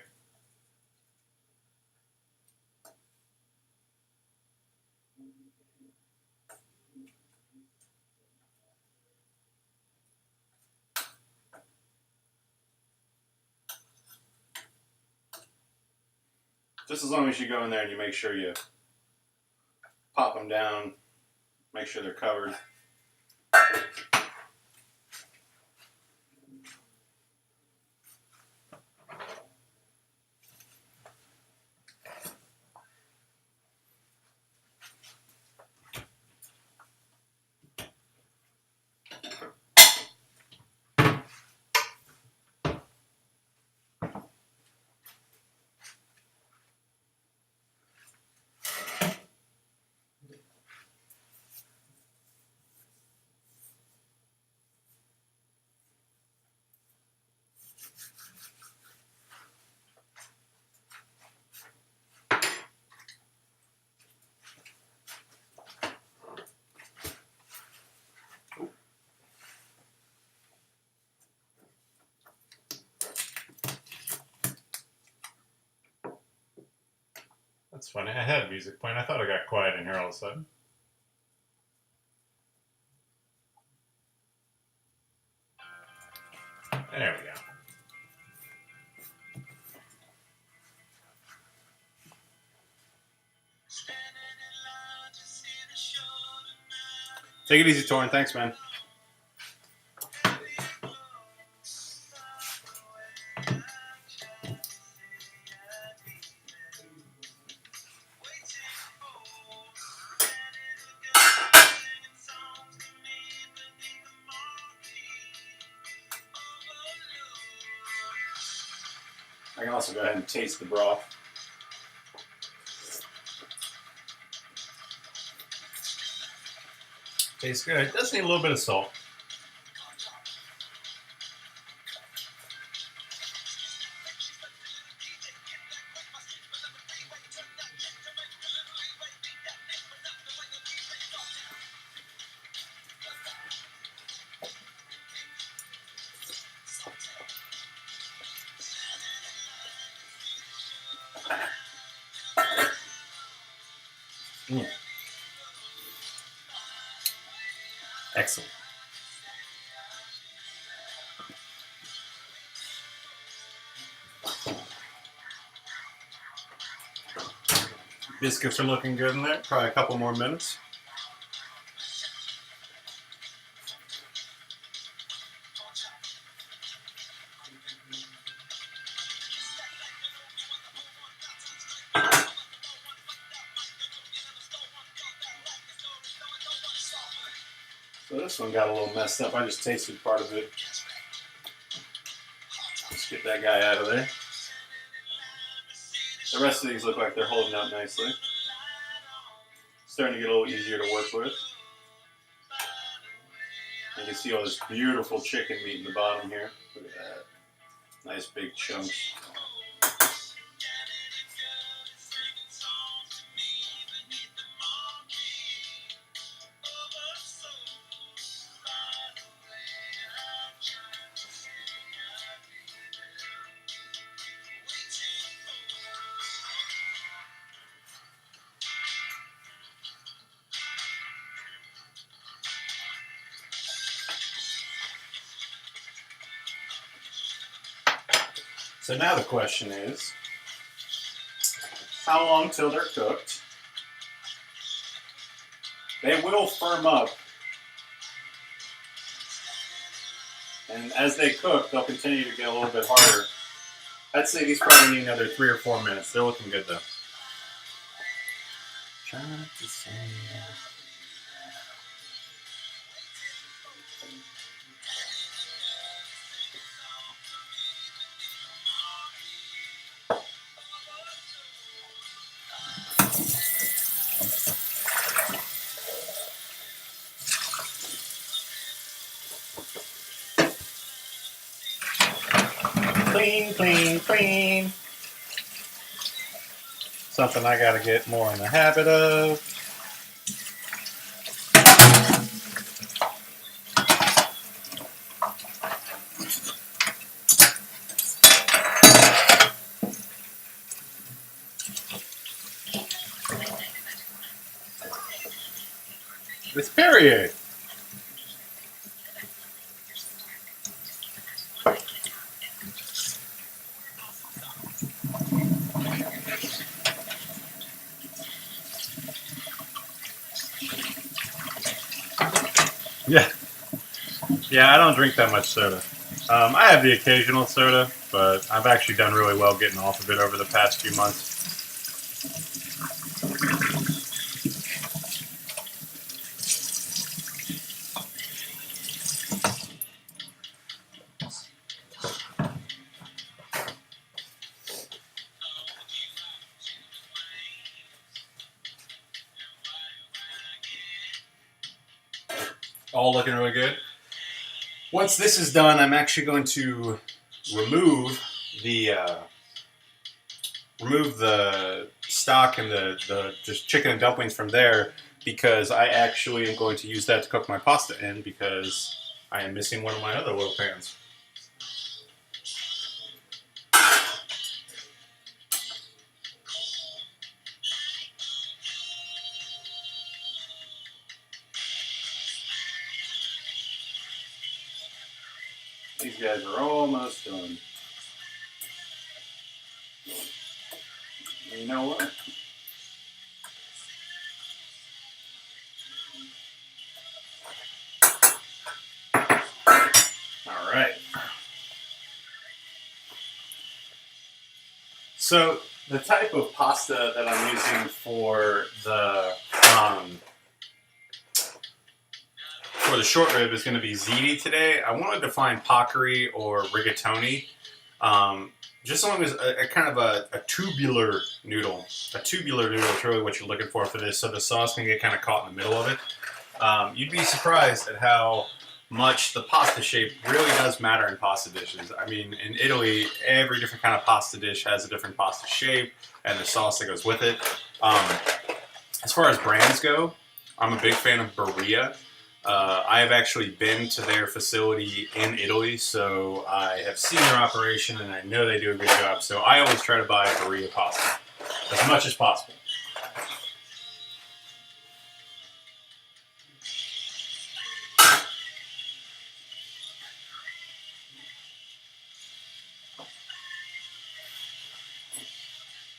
Just as long as you go in there and you make sure you pop them down, make sure they're covered. That's funny. I had music playing. I thought I got quiet in here all of a sudden. There we go. Take it easy, Torrin. Thanks, man. I can also go ahead and taste the broth. Tastes good. It does need a little bit of salt. Mm. Excellent. Biscuits are looking good in there. Probably a couple more minutes. So this one got a little messed up. I just tasted part of it. Let's get that guy out of there. The rest of these look like they're holding up nicely. Starting to get a little easier to work with. You can see all this beautiful chicken meat in the bottom here. Look at that. Nice big chunks. So now the question is, how long till they're cooked? They will firm up. And as they cook, they'll continue to get a little bit harder. I'd say these probably need another 3 or 4 minutes. They're looking good though. Trying to say. Clean, clean, clean. Something I gotta get more in the habit of. It's Perrier. Yeah, I don't drink that much soda. I have the occasional soda, but I've actually done really well getting off of it over the past few months. All looking really good. Once this is done, I'm actually going to remove the stock and the just chicken and dumplings from there, because I actually am going to use that to cook my pasta in, because I am missing one of my other little pans. These guys are almost done. And you know what? All right. So the type of pasta that I'm using for the short rib is going to be ziti today. I wanted to find pacari or rigatoni. Just as long as a kind of a tubular noodle. A tubular noodle is really what you're looking for this, so the sauce can get kind of caught in the middle of it. You'd be surprised at how much the pasta shape really does matter in pasta dishes. I mean, in Italy, every different kind of pasta dish has a different pasta shape and the sauce that goes with it. As far as brands go, I'm a big fan of Berea. I have actually been to their facility in Italy, so I have seen their operation and I know they do a good job. So I always try to buy Berea pasta as much as possible.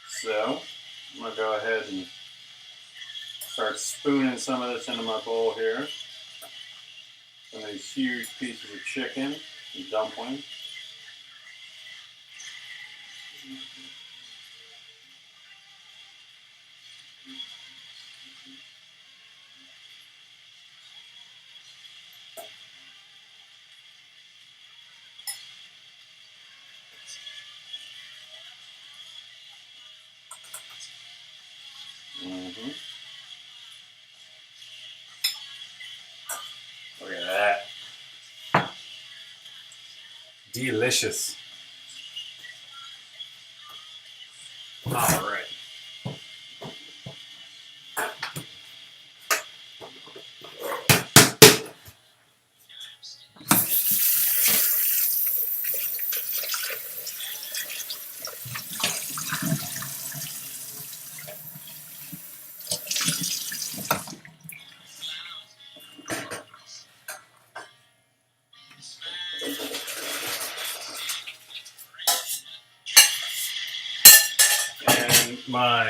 So I'm going to go ahead and start spooning some of this into my bowl here. Some of these huge pieces of chicken and dumpling. Look at that. Delicious. All right.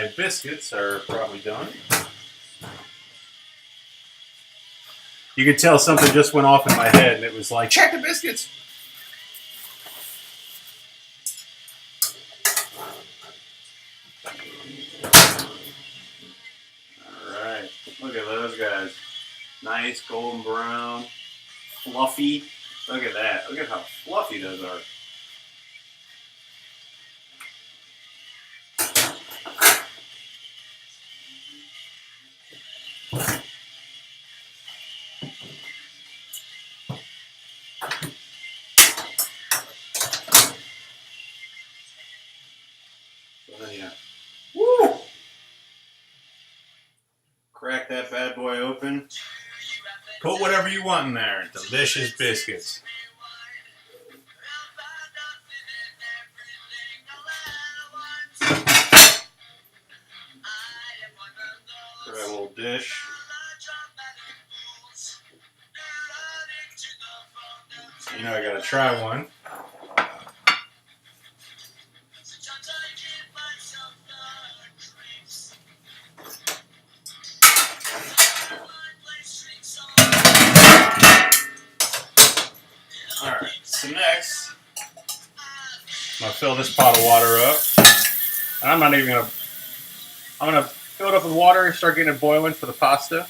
My biscuits are probably done. You could tell something just went off in my head, and it was like, check the biscuits! Alright, look at those guys. Nice golden brown, fluffy. Look at that. Look at how fluffy those are. So yeah. Woo! Crack that bad boy open. Put whatever you want in there. Delicious biscuits. Grab a little dish. You know I gotta try one. Alright, so next, I'm gonna fill this pot of water up. And I'm gonna fill it up with water and start getting it boiling for the pasta.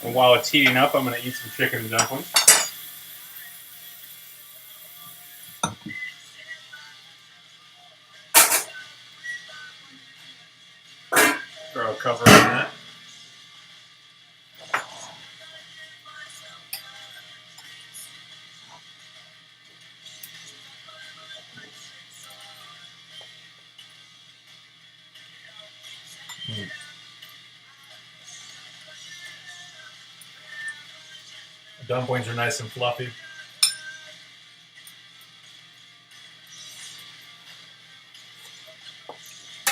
And while it's heating up, I'm gonna eat some chicken and dumplings. Throw a cover on that. The dumplings are nice and fluffy.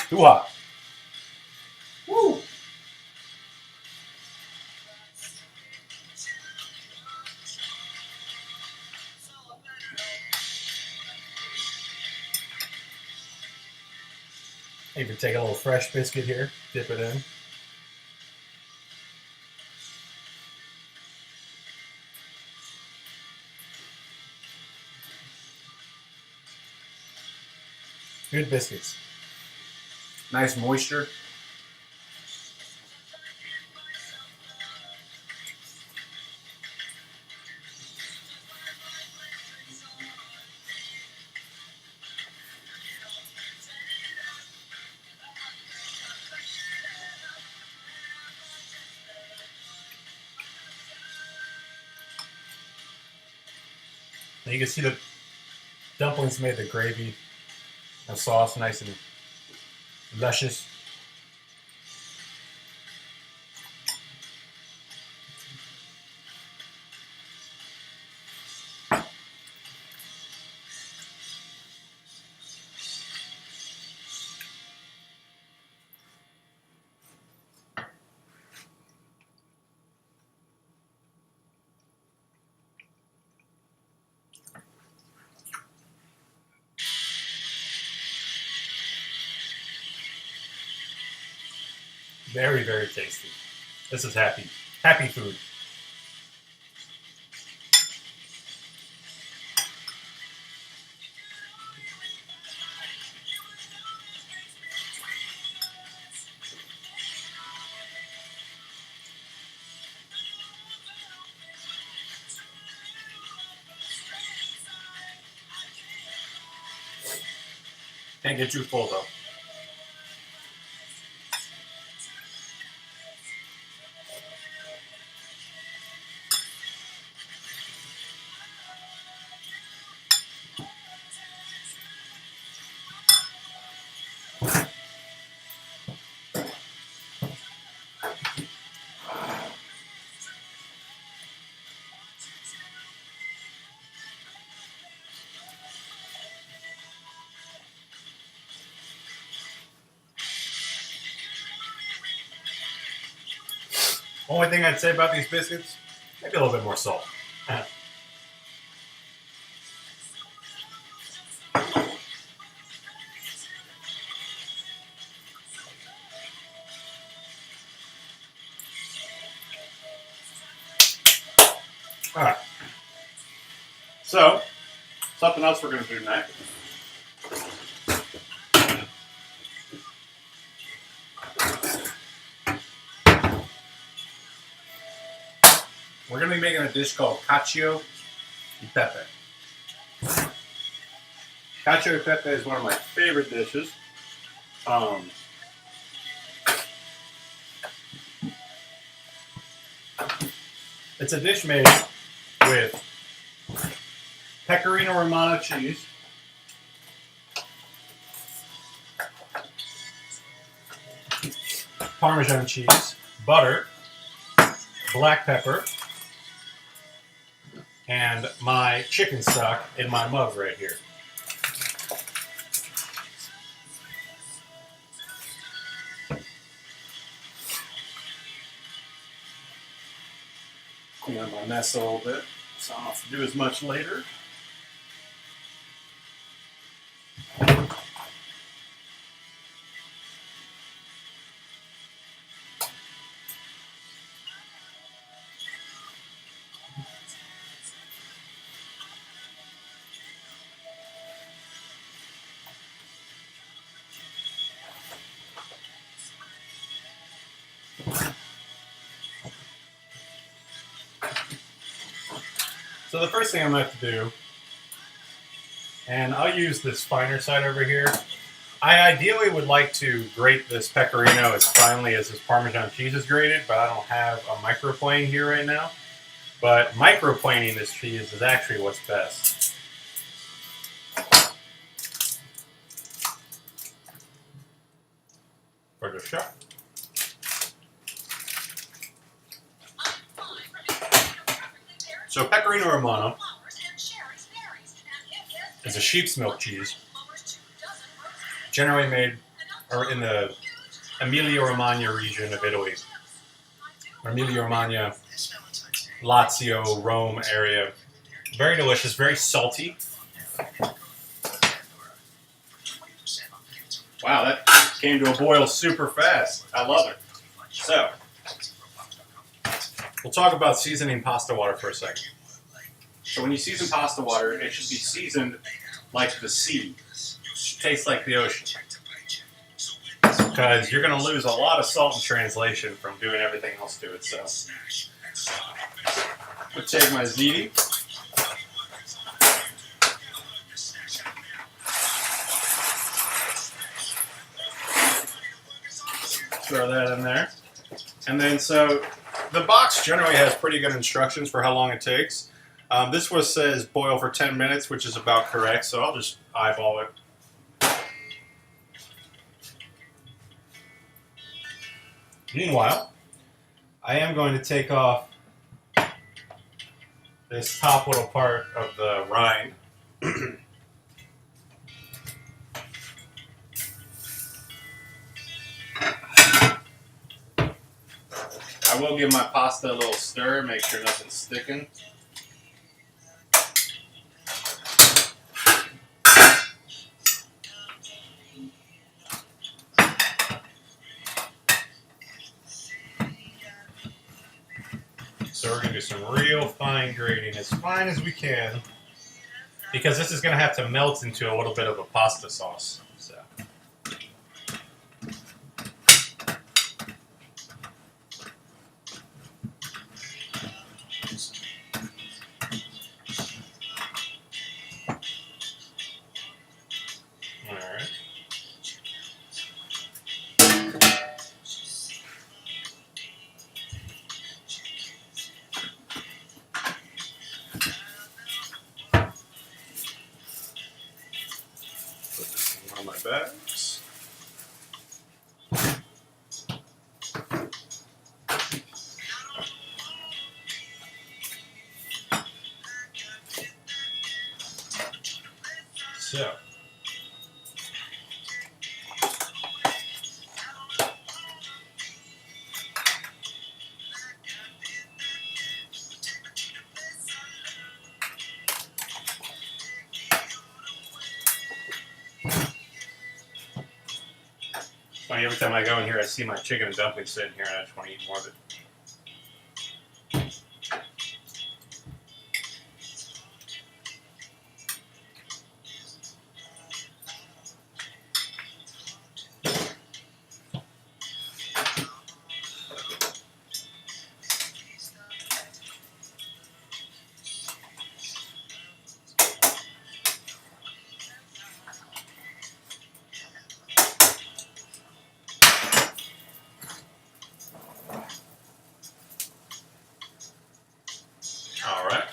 Too hot. Woo! Even take a little fresh biscuit here, dip it in. Good biscuits. Nice moisture. Now you can see the dumplings made the gravy and sauce nice and luscious. Very, very tasty. This is happy food. Can't get too full though. Only thing I'd say about these biscuits, maybe a little bit more salt. Alright. So, something else we're going to do tonight. We're going to be making a dish called cacio e pepe. Cacio e pepe is one of my favorite dishes. It's a dish made with Pecorino Romano cheese, Parmesan cheese, butter, black pepper, and my chicken stock in my mug right here. Clean up my mess a little bit, so I don't have to do as much later. So the first thing I'm going to have to do, and I'll use this finer side over here. I ideally would like to grate this pecorino as finely as this Parmesan cheese is grated, but I don't have a microplane here right now. But microplaning this cheese is actually what's best. For the shot. So Pecorino Romano is a sheep's milk cheese, generally made in the Emilia-Romagna region of Italy. Emilia-Romagna, Lazio, Rome area. Very delicious, very salty. Wow, that came to a boil super fast. I love it. So, we'll talk about seasoning pasta water for a second. So when you season pasta water, it should be seasoned like the sea. It should taste like the ocean. Because you're going to lose a lot of salt in translation from doing everything else to it. So, I'll take my ziti. Throw that in there. And then so the box generally has pretty good instructions for how long it takes. This one says boil for 10 minutes, which is about correct, so I'll just eyeball it. Meanwhile, I am going to take off this top little part of the rind. I will give my pasta a little stir, make sure nothing's sticking. So we're going to do some real fine grating, as fine as we can, because this is going to have to melt into a little bit of a pasta sauce. So. Alright. Put this in one of my bags. So. funny. Every time I go in here, I see my chicken and dumplings sitting here, and I just want to eat more of it. All right.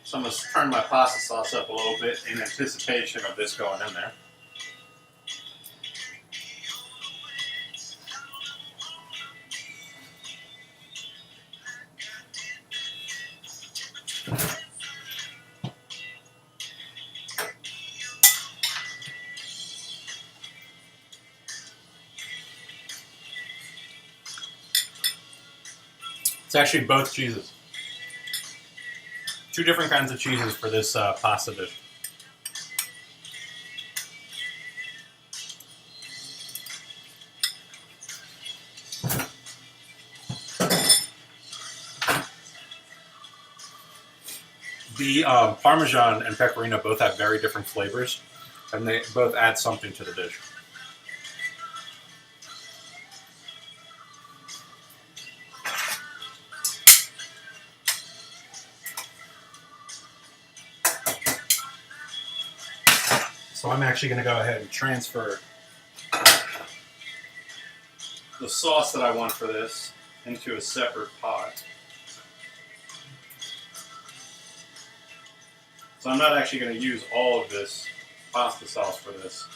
So I'm going to turn my pasta sauce up a little bit in anticipation of this going in there. It's actually both cheeses. 2 different kinds of cheeses for this pasta dish. The Parmesan and Pecorino both have very different flavors, and they both add something to the dish. So I'm actually going to go ahead and transfer the sauce that I want for this into a separate pot. So I'm not actually going to use all of this pasta sauce for this.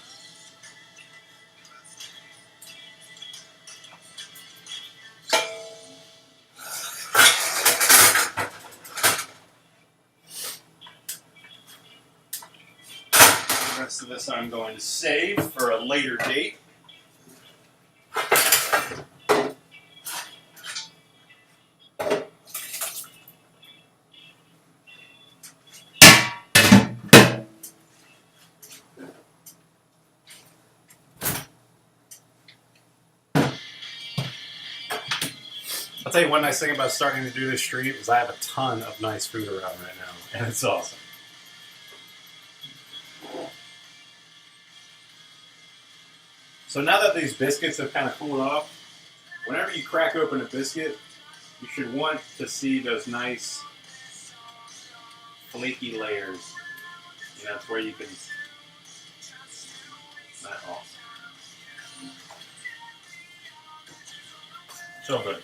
The rest of this I'm going to save for a later date. I'll tell you one nice thing about starting to do this street is I have a ton of nice food around right now, and it's awesome. So now that these biscuits have kind of cooled off, whenever you crack open a biscuit, you should want to see those nice flaky layers. You know, it's where you can... Not all. So good.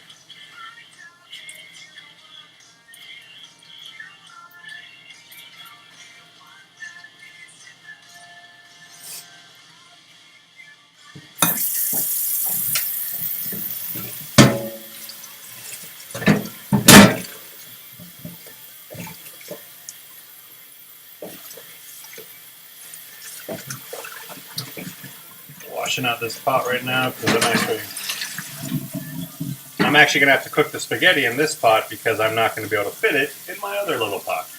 Washing out this pot right now because I'm actually going to have to cook the spaghetti in this pot because I'm not going to be able to fit it in my other little pot.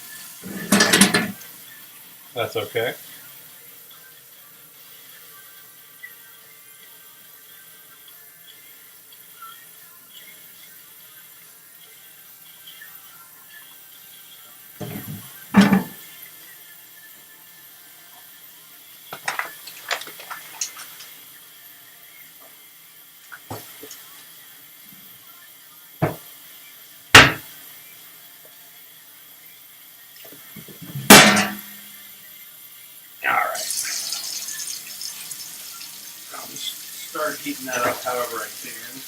That's okay. Start heating that up however I can.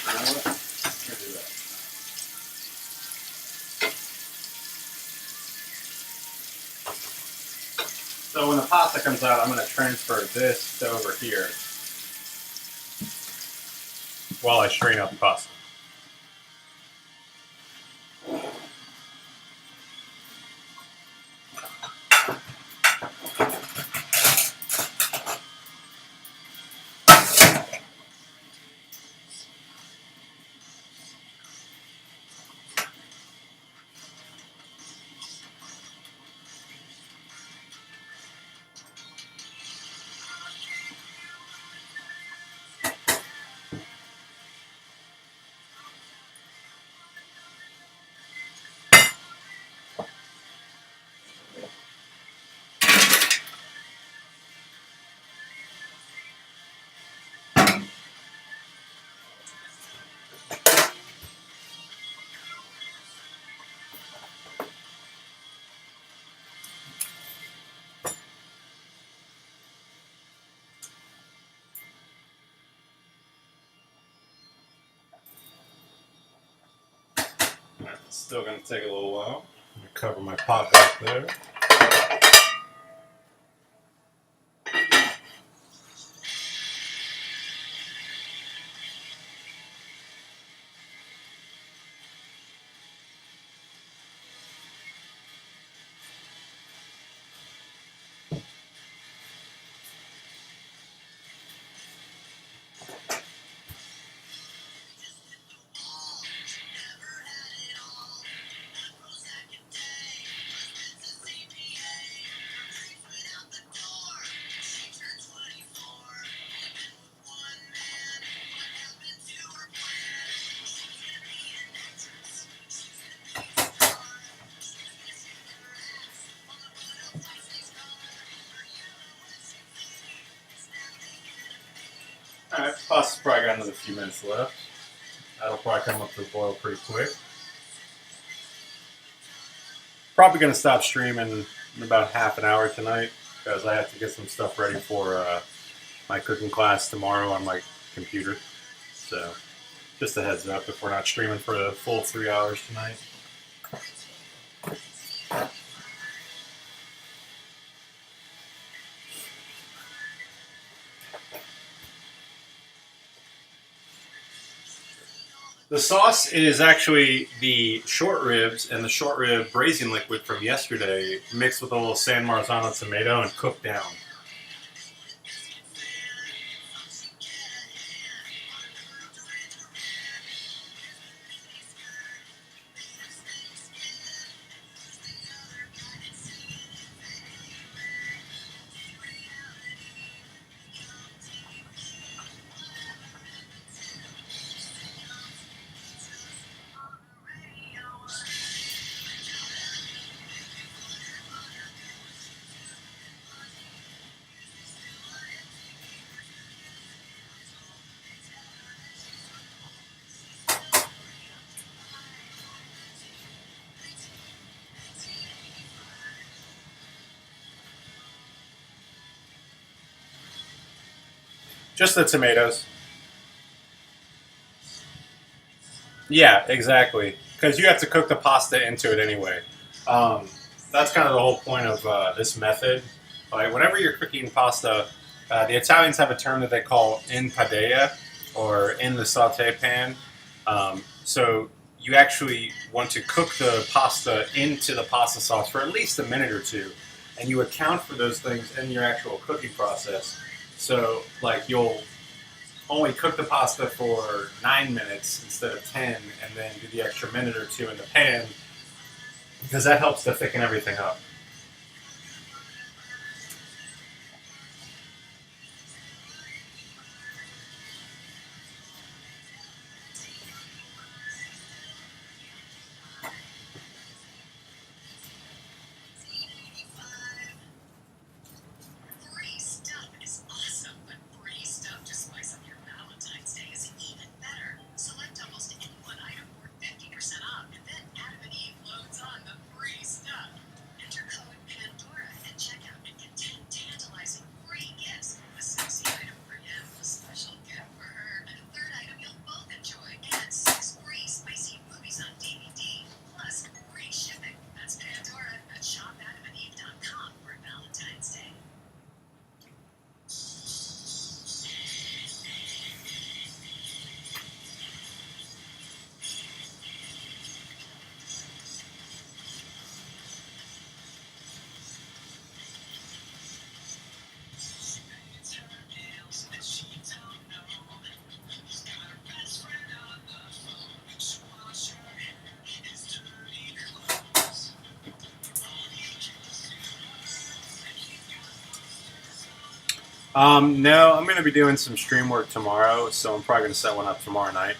You know what? I'm gonna do that. So when the pasta comes out, I'm going to transfer this to over here while I strain out the pasta. It's still going to take a little while. I'm gonna cover my pot back there. Alright, pasta's probably got another few minutes left. That'll probably come up to the boil pretty quick. Probably going to stop streaming in about half an hour tonight because I have to get some stuff ready for my cooking class tomorrow on my computer. So, just a heads up if we're not streaming for the full 3 hours tonight. The sauce is actually the short ribs and the short rib braising liquid from yesterday mixed with a little San Marzano tomato and cooked down. Just the tomatoes. Yeah, exactly. Because you have to cook the pasta into it anyway. That's kind of the whole point of this method. Like whenever you're cooking pasta, the Italians have a term that they call in padella, or in the saute pan. So you actually want to cook the pasta into the pasta sauce for at least a minute or two, and you account for those things in your actual cooking process. So, like, you'll only cook the pasta for 9 minutes instead of 10, and then do the extra minute or two in the pan, because that helps to thicken everything up. No, I'm going to be doing some stream work tomorrow, so I'm probably going to set one up tomorrow night.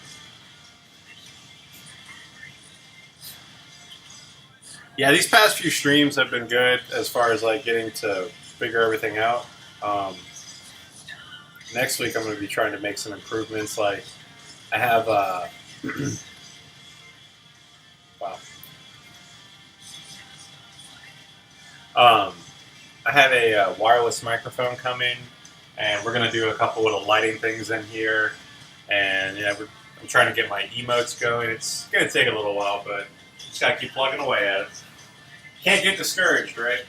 Yeah, these past few streams have been good as far as like getting to figure everything out. Next week I'm going to be trying to make some improvements. Like I have, wow. I have a wireless microphone coming, and we're going to do a couple little lighting things in here. And yeah, I'm trying to get my emotes going. It's going to take a little while, but Just gotta keep plugging away at it. Can't get discouraged, right?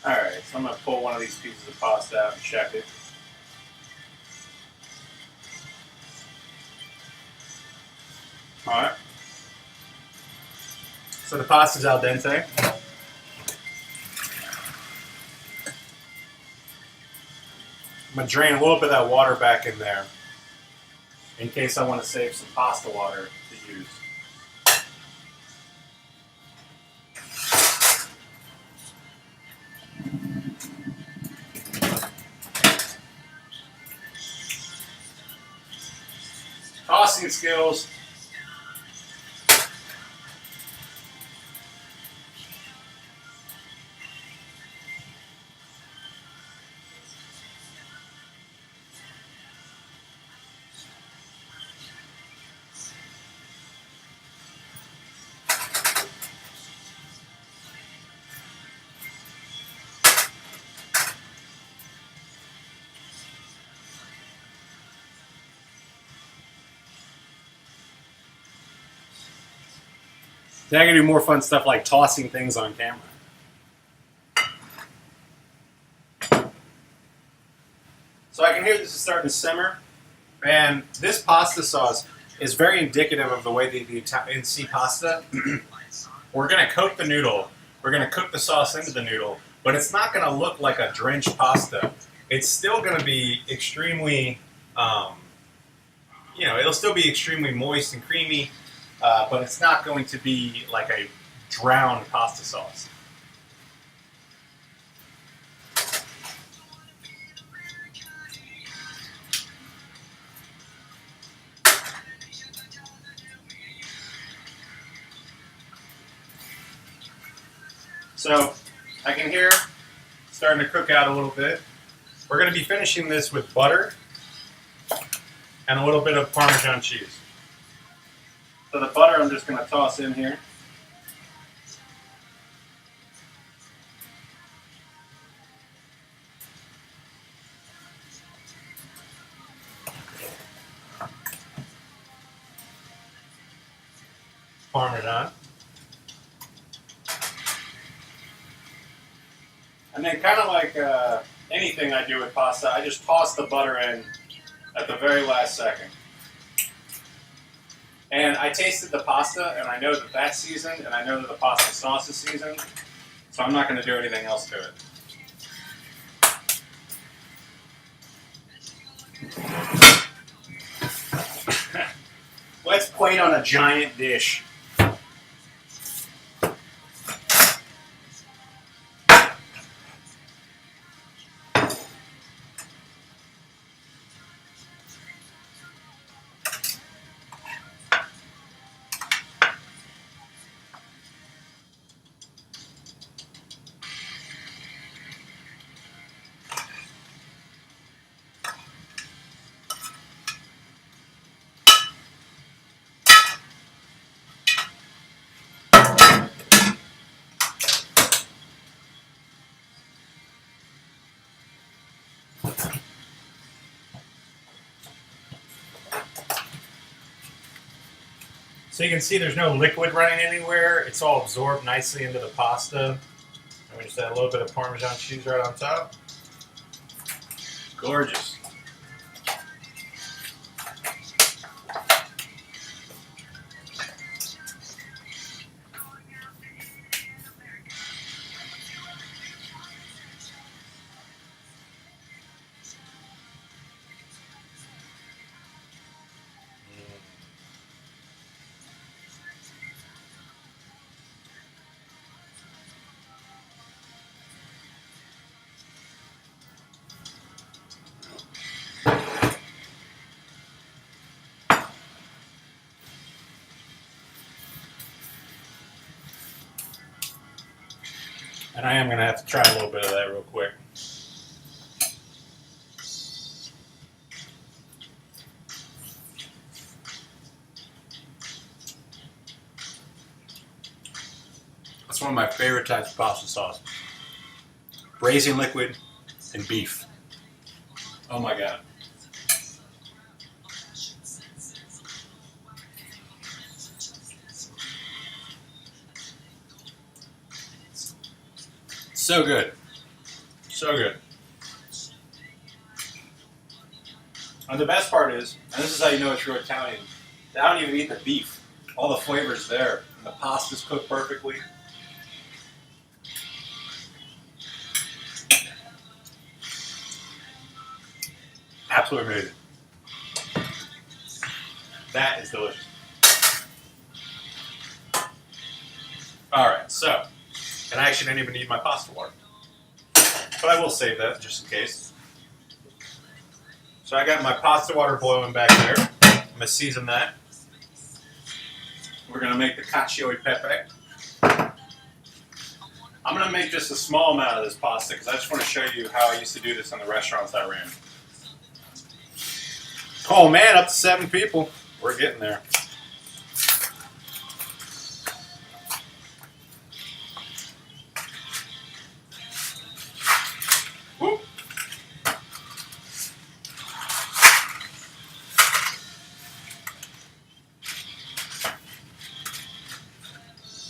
Alright, so I'm going to pull one of these pieces of pasta out and check it. Alright. So the pasta's al dente. I'm going to drain a little bit of that water back in there in case I want to save some pasta water to use. Tossing skills. Then I can do more fun stuff like tossing things on camera. So I can hear this is starting to simmer. And this pasta sauce is very indicative of the way the Italian sea pasta. We're going to coat the noodle. We're going to cook the sauce into the noodle. But it's not going to look like a drenched pasta. It's still going to be extremely, it'll still be extremely moist and creamy. But it's not going to be like a drowned pasta sauce. So I can hear it's starting to cook out a little bit. We're going to be finishing this with butter and a little bit of Parmesan cheese. So the butter I'm just going to toss in here. Parmesan. And then kind of like anything I do with pasta, I just toss the butter in at the very last second. And I tasted the pasta, and I know that that's seasoned, and I know that the pasta sauce is seasoned, so I'm not going to do anything else to it. Let's plate on a giant dish. So you can see there's no liquid running anywhere. It's all absorbed nicely into the pasta. And we just add a little bit of Parmesan cheese right on top. Gorgeous. And I am going to have to try a little bit of that real quick. That's one of my favorite types of pasta sauce. Braising liquid and beef. Oh my God. So good. So good. And the best part is, and this is how you know it's true Italian, they don't even eat the beef. All the flavor's there. And the pasta's cooked perfectly. Absolutely amazing. That is delicious. Alright, so, and I actually didn't even need my pasta water. But I will save that just in case. So I got my pasta water boiling back there. I'm going to season that. We're going to make the cacio e pepe. I'm going to make just a small amount of this pasta because I just want to show you how I used to do this in the restaurants I ran. Oh man, up to 7 people. We're getting there. Whoop.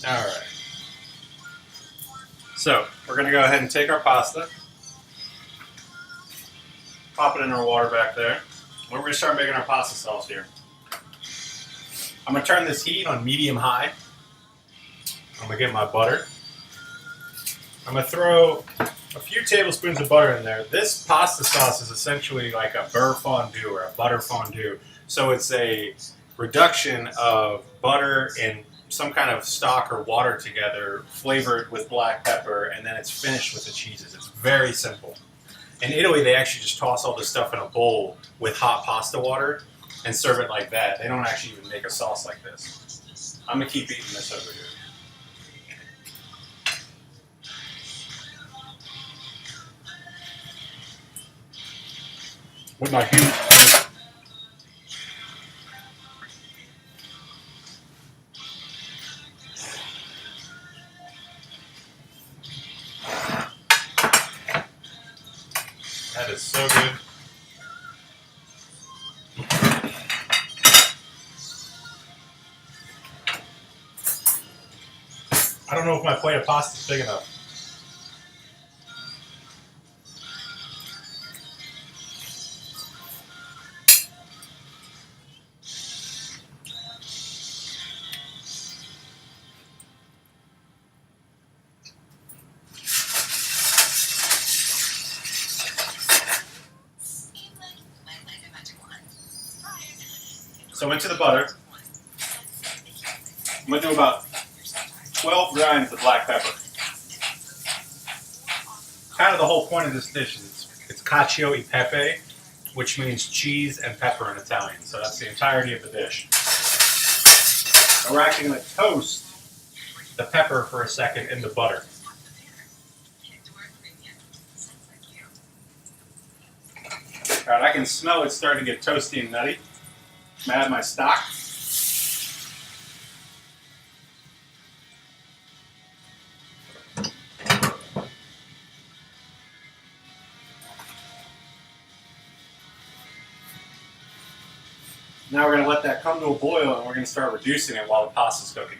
All right. So we're going to go ahead and take our pasta, pop it in our water back there. We're going to start making our pasta sauce here. I'm going to turn this heat on medium-high. I'm going to get my butter. I'm going to throw a few tablespoons of butter in there. This pasta sauce is essentially like a beurre fondue or a butter fondue. So it's a reduction of butter and some kind of stock or water together, flavored with black pepper, and then it's finished with the cheeses. It's very simple. In Italy, they actually just toss all this stuff in a bowl with hot pasta water and serve it like that. They don't actually even make a sauce like this. I'm going to keep eating this over here. With my huge... That is so good. I don't know if my plate of pasta is big enough. So into the butter, I'm going to do about 12 grinds of black pepper. Kind of the whole point of this dish is it's cacio e pepe, which means cheese and pepper in Italian. So that's the entirety of the dish. And we're actually going to toast the pepper for a second in the butter. All right, I can smell it starting to get toasty and nutty. I'm going to add my stock. Now we're going to let that come to a boil and we're going to start reducing it while the pasta's cooking.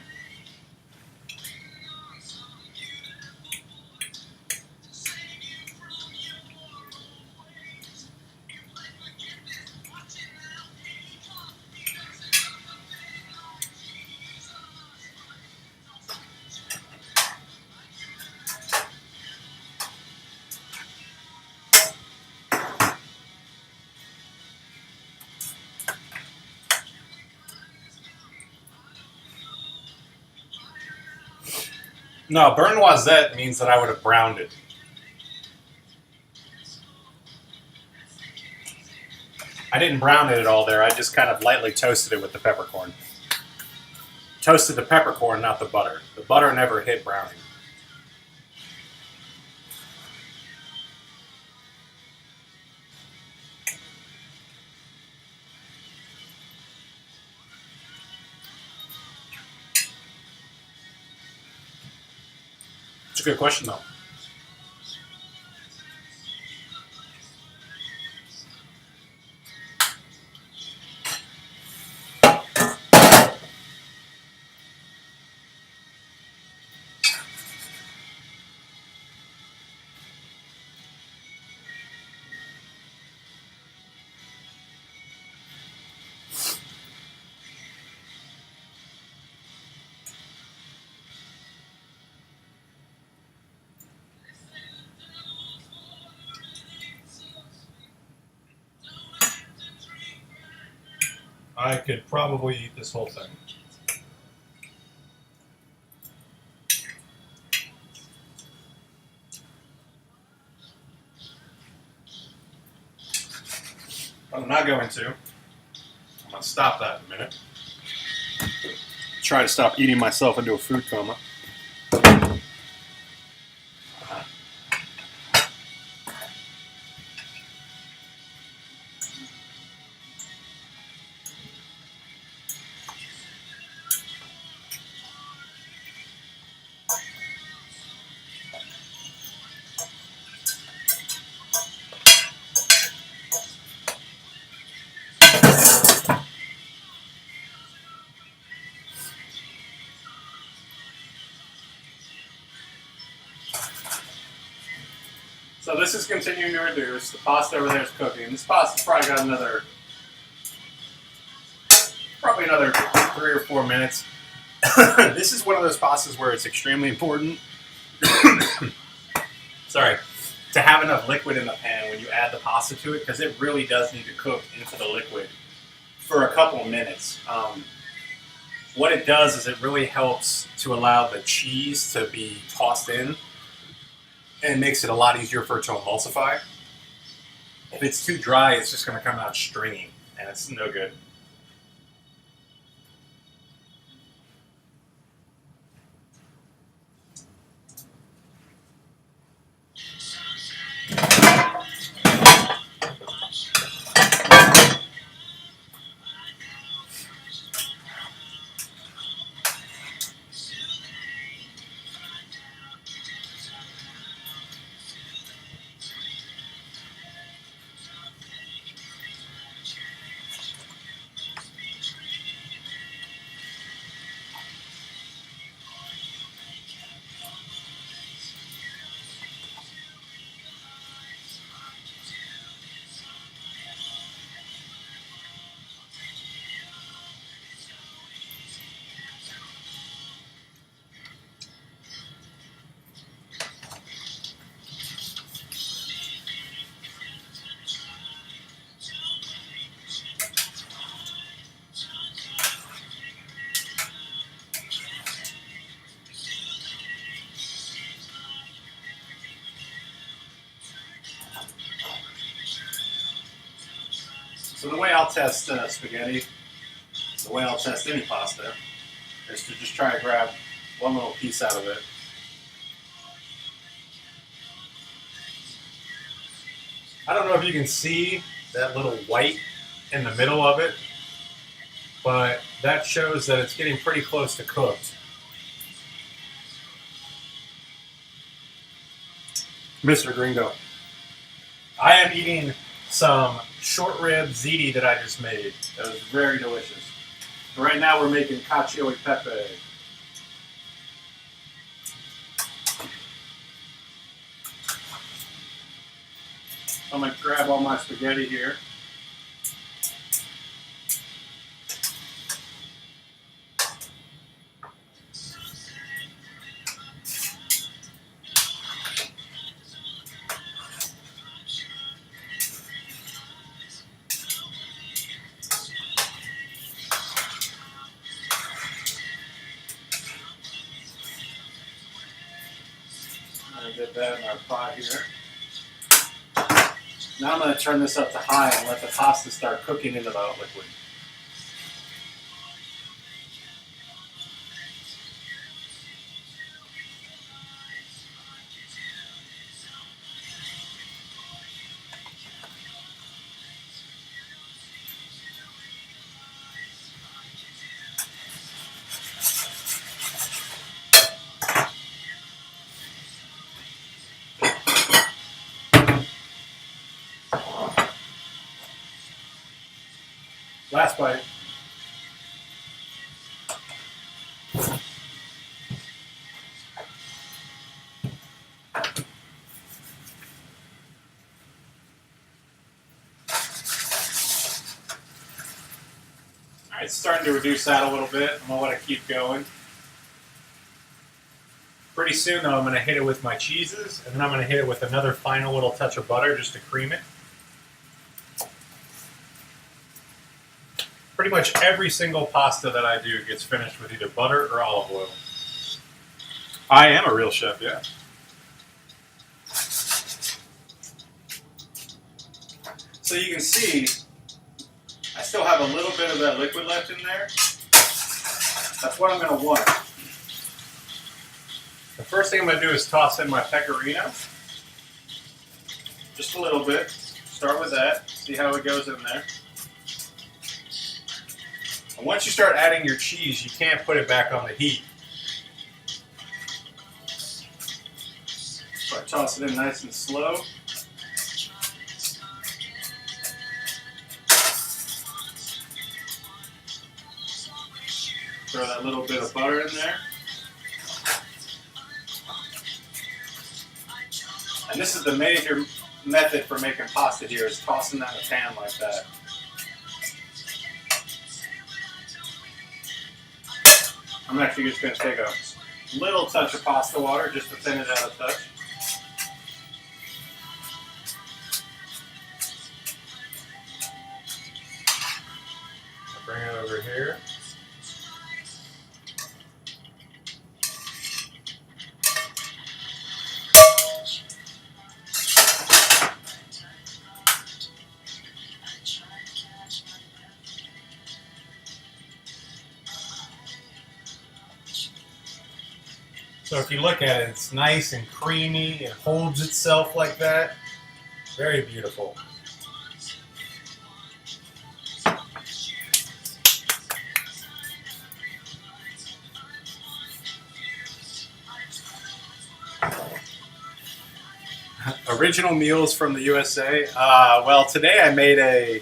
No, burn noisette means that I would have browned it. I didn't brown it at all there. I just kind of lightly toasted it with the peppercorn. Toasted the peppercorn, not the butter. The butter never hit browning. a good question, though. I could probably eat this whole thing. I'm not going to. I'm going to stop that in a minute. Try to stop eating myself into a food coma. So this is continuing to reduce. The pasta over there is cooking. This pasta's probably got another 3 or 4 minutes. This is one of those pastas where it's extremely important, sorry, to have enough liquid in the pan when you add the pasta to it, because it really does need to cook into the liquid for a couple of minutes. What it does is it really helps to allow the cheese to be tossed in, and makes it a lot easier for it to emulsify. If it's too dry, it's just going to come out stringy, and it's no good. So the way I'll test spaghetti, the way I'll test any pasta, is to just try to grab one little piece out of it. I don't know if you can see that little white in the middle of it, but that shows that it's getting pretty close to cooked. Mr. Gringo, I am eating some short rib ziti that I just made. That was very delicious. Right now we're making cacio e pepe. I'm going to grab all my spaghetti here. Get that in our pot here. Now I'm going to turn this up to high and let the pasta start cooking into the liquid. Last bite. Alright, it's starting to reduce that a little bit. I'm going to let it keep going. Pretty soon, though, I'm going to hit it with my cheeses, and then I'm going to hit it with another final little touch of butter just to cream it. Pretty much every single pasta that I do gets finished with either butter or olive oil. I am a real chef, yeah. So you can see, I still have a little bit of that liquid left in there. That's what I'm going to want. The first thing I'm going to do is toss in my pecorino. Just a little bit. Start with that. See how it goes in there. And once you start adding your cheese, you can't put it back on the heat. So I toss it in nice and slow. Throw that little bit of butter in there. And this is the major method for making pasta here, is tossing that in a pan like that. I'm actually just going to take a little touch of pasta water just to thin it out a touch. I'll bring it over here. So if you look at it, it's nice and creamy. It holds itself like that. Very beautiful. Original meals from the USA. Well, today I made a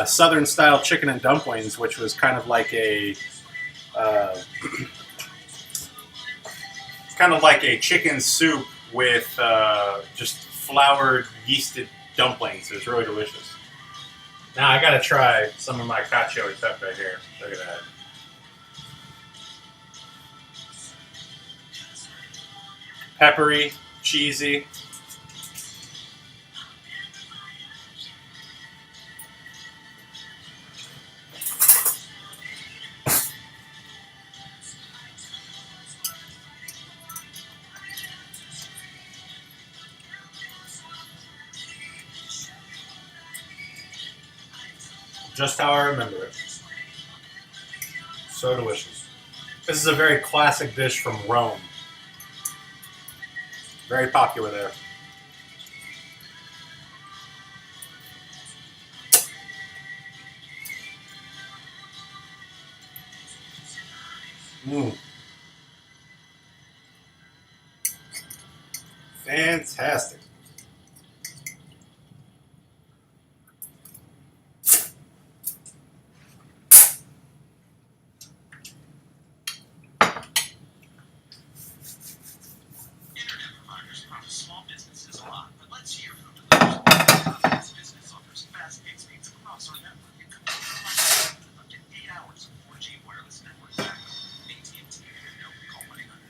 Southern-style chicken and dumplings, which was kind of like a chicken soup with just floured, yeasted dumplings. It was really delicious. Now I gotta try some of my cacio e pepe here. Look at that. Peppery, cheesy. Just how I remember it. So delicious. This is a very classic dish from Rome. Very popular there. Fantastic.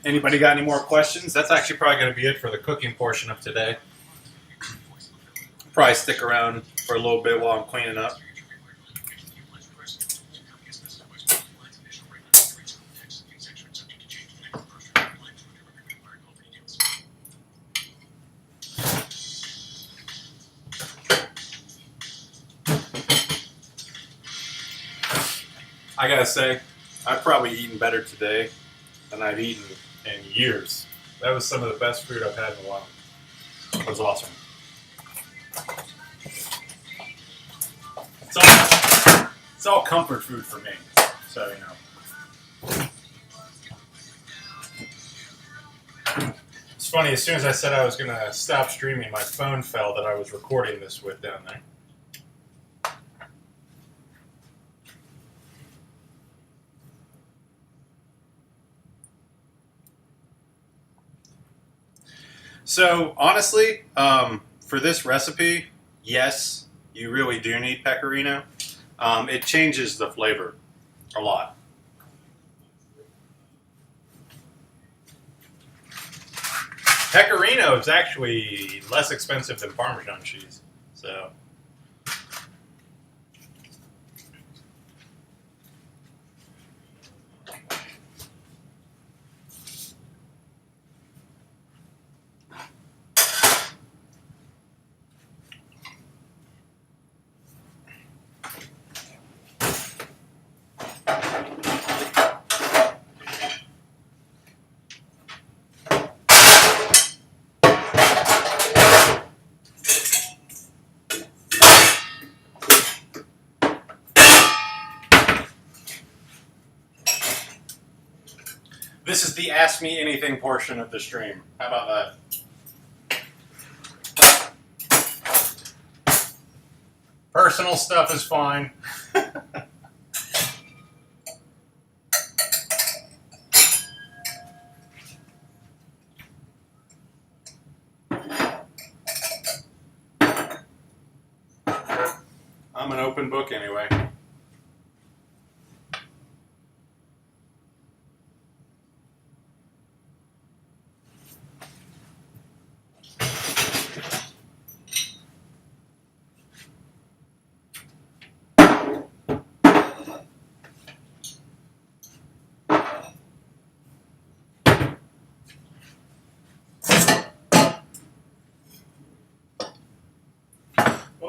Anybody got any more questions? That's actually probably going to be it for the cooking portion of today. Probably stick around for a little bit while I'm cleaning up. I gotta say, I've probably eaten better today than I've eaten in years. That was some of the best food I've had in a while. It was awesome. It's all comfort food for me, so you know. It's funny, as soon as I said I was going to stop streaming, my phone fell that I was recording this with down there. So honestly, for this recipe, yes, you really do need pecorino. It changes the flavor a lot. Pecorino is actually less expensive than Parmesan cheese. So. This is the Ask Me Anything portion of the stream. How about that? Personal stuff is fine. I'm an open book anyway.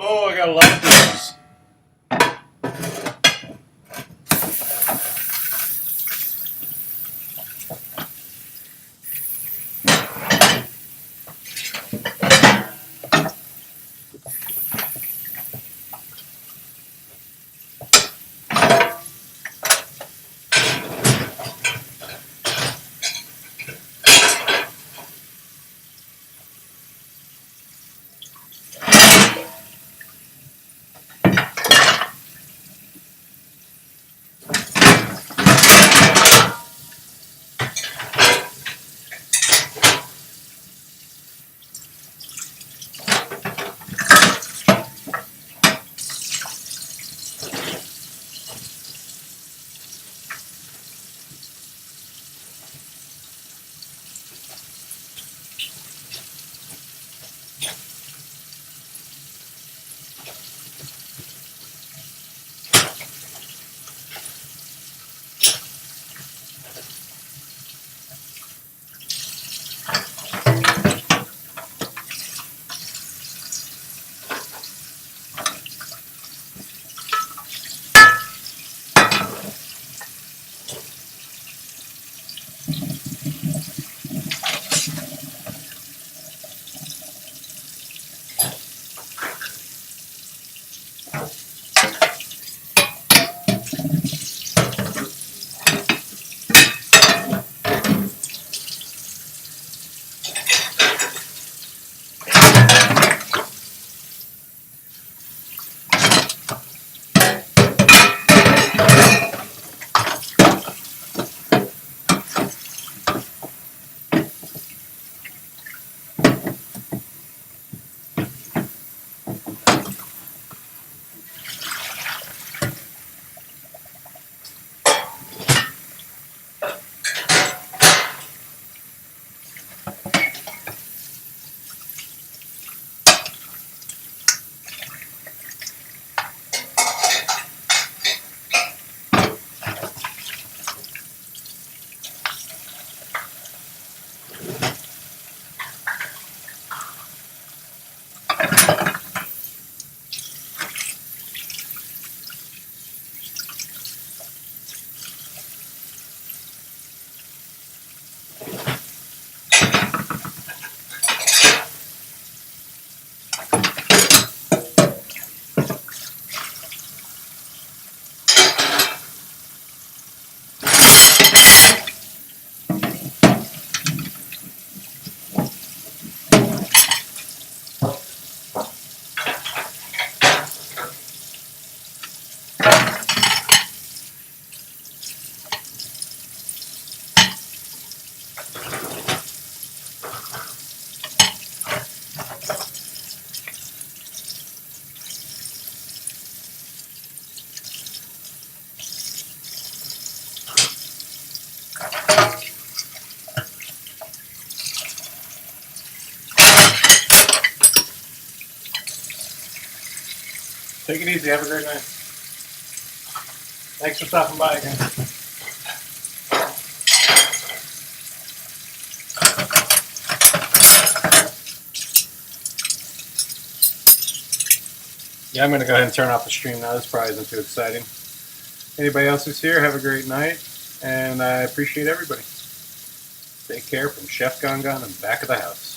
Oh, I got a lot of dishes. Take it easy. Have a great night. Thanks for stopping by again. Yeah, I'm going to go ahead and turn off the stream now. This probably isn't too exciting. Anybody else who's here, have a great night. And I appreciate everybody. Take care from Chef Gongon in the back of the house.